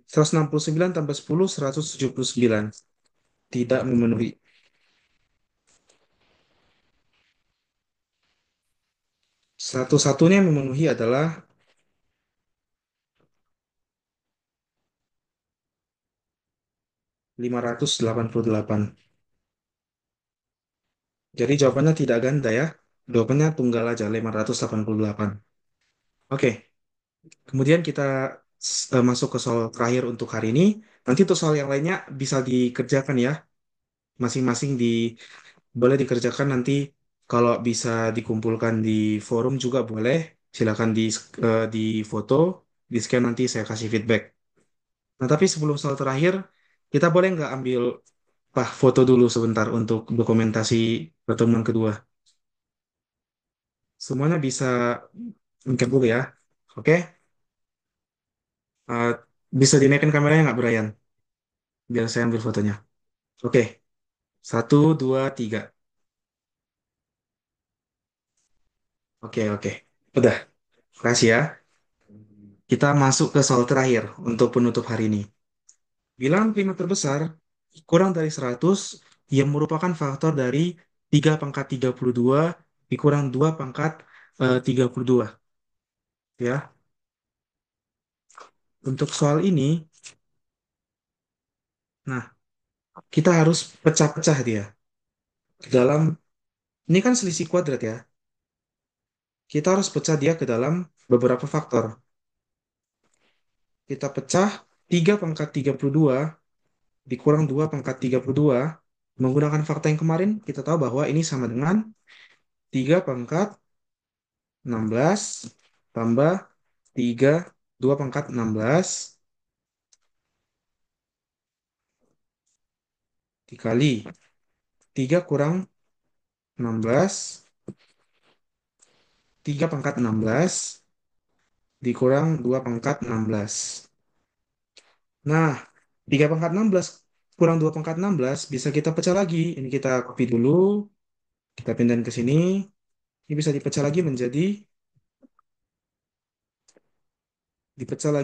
169 tambah 10, 179. Tidak memenuhi. Satu-satunya yang memenuhi adalah 588. Jadi jawabannya tidak ganda ya. Jawabannya tunggal aja, 588. Oke, kemudian kita masuk ke soal terakhir untuk hari ini. Nanti untuk soal yang lainnya bisa dikerjakan ya. Masing-masing boleh dikerjakan nanti kalau bisa dikumpulkan di forum juga boleh. Silakan di foto, di scan nanti saya kasih feedback. Nah, tapi sebelum soal terakhir, kita boleh nggak ambil foto dulu sebentar untuk dokumentasi pertemuan kedua. Semuanya bisa angkat dulu ya. Oke. Eh, bisa dinaikkan kameranya nggak, Brian? Biar saya ambil fotonya. Oke. Satu, dua, tiga. Oke, oke. Udah. Kasih ya. Kita masuk ke soal terakhir untuk penutup hari ini. Bilangan prima terbesar kurang dari 100 yang merupakan faktor dari 3 pangkat 32 dikurang 2 pangkat 32. Ya. Untuk soal ini, nah, kita harus pecah-pecah dia. Dalam, ini kan selisih kuadrat ya. Kita harus pecah dia ke dalam beberapa faktor. Kita pecah 3 pangkat 32 dikurang 2 pangkat 32. Menggunakan fakta yang kemarin, kita tahu bahwa ini sama dengan 3 pangkat 16 tambah 3, 2 pangkat 16 dikali 3 kurang 16, 3 pangkat 16 dikurang 2 pangkat 16. Nah, 3 pangkat 16 kurang 2 pangkat 16 bisa kita pecah lagi. Ini kita copy dulu, kita pindahin ke sini. Ini bisa dipecah lagi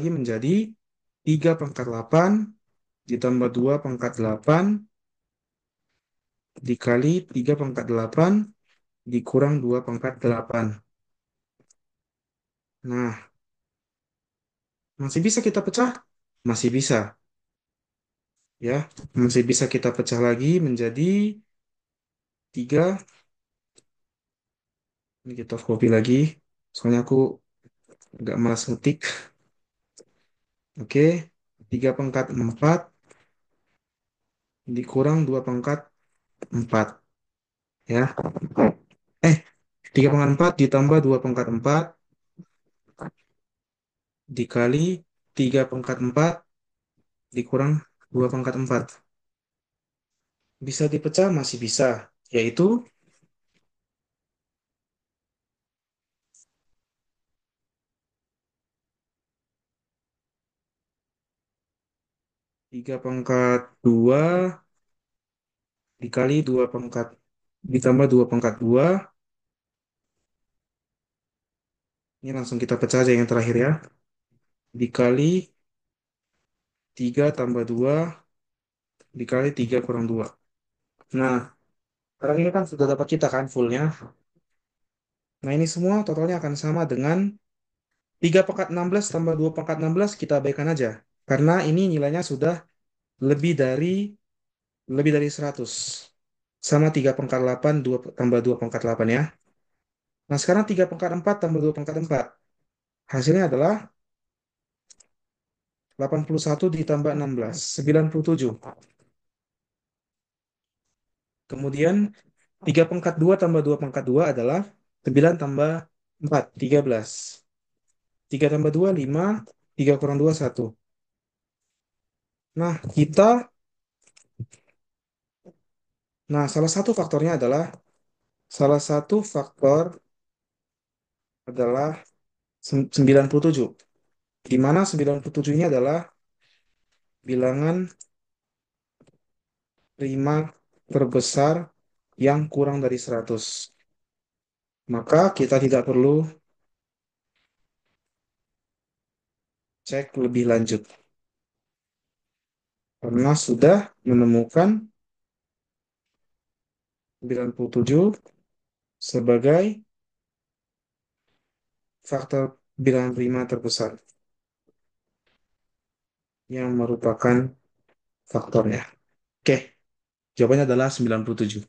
menjadi 3 pangkat 8 ditambah 2 pangkat 8 dikali 3 pangkat 8 dikurang 2 pangkat 8. Nah, masih bisa kita pecah? Masih bisa, ya. Masih bisa kita pecah lagi menjadi 3. Ini kita copy lagi. Soalnya aku agak malas ngetik. Oke, 3 pangkat 4 dikurang 2 pangkat 4. Ya. 3 pangkat 4 ditambah 2 pangkat 4 dikali 3 pangkat 4 dikurang 2 pangkat 4. Bisa dipecah? Masih bisa. Yaitu 3 pangkat 2 dikali 2 pangkat ditambah 2 pangkat 2. Ini langsung kita pecah aja yang terakhir ya. Dikali 3 tambah 2 dikali 3 kurang 2. Nah, sekarang ini kan sudah dapat kita kan fullnya. Nah, ini semua totalnya akan sama dengan 3 pangkat 16 tambah 2 pangkat 16 kita abaikan aja. Karena ini nilainya sudah lebih dari lebih dari 100. Sama 3 pangkat 8 2 tambah 2 pangkat 8 ya. Nah, sekarang 3 pangkat 4 tambah 2 pangkat 4. Hasilnya adalah 81 ditambah 16, 97. Kemudian 3 pangkat 2 tambah 2 pangkat 2 adalah 9 tambah 4, 13. 3 tambah 2, 5. 3 kurang 2, 1. Nah, salah satu faktornya adalah, salah satu faktor adalah 97. Di mana 97 ini adalah bilangan prima terbesar yang kurang dari 100. Maka kita tidak perlu cek lebih lanjut karena sudah menemukan 97 sebagai faktor bilangan prima terbesar yang merupakan faktornya. Oke, jawabannya adalah 97.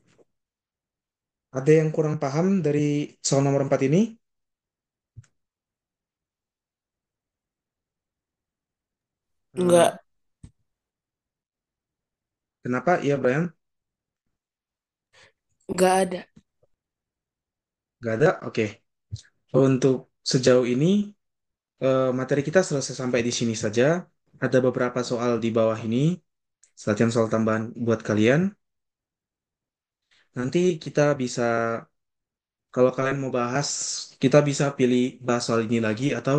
Ada yang kurang paham dari soal nomor 4 ini? Eh, Enggak, Kenapa? Iya, Brian? enggak ada. Gak ada? Oke. Untuk sejauh ini, materi kita selesai sampai di sini saja. Ada beberapa soal di bawah ini, latihan soal tambahan buat kalian. Nanti kita bisa, kalau kalian mau bahas, kita bisa pilih bahas soal ini lagi, atau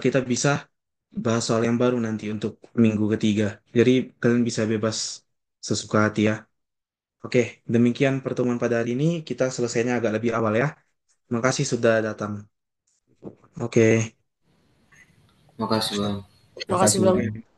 kita bisa bahas soal yang baru nanti untuk minggu ketiga. Jadi kalian bisa bebas sesuka hati ya. Oke, demikian pertemuan pada hari ini. Kita selesainya agak lebih awal ya. Makasih sudah datang. Oke. Makasih, Bang. Terima Makasih, kasih, Bang. Bang.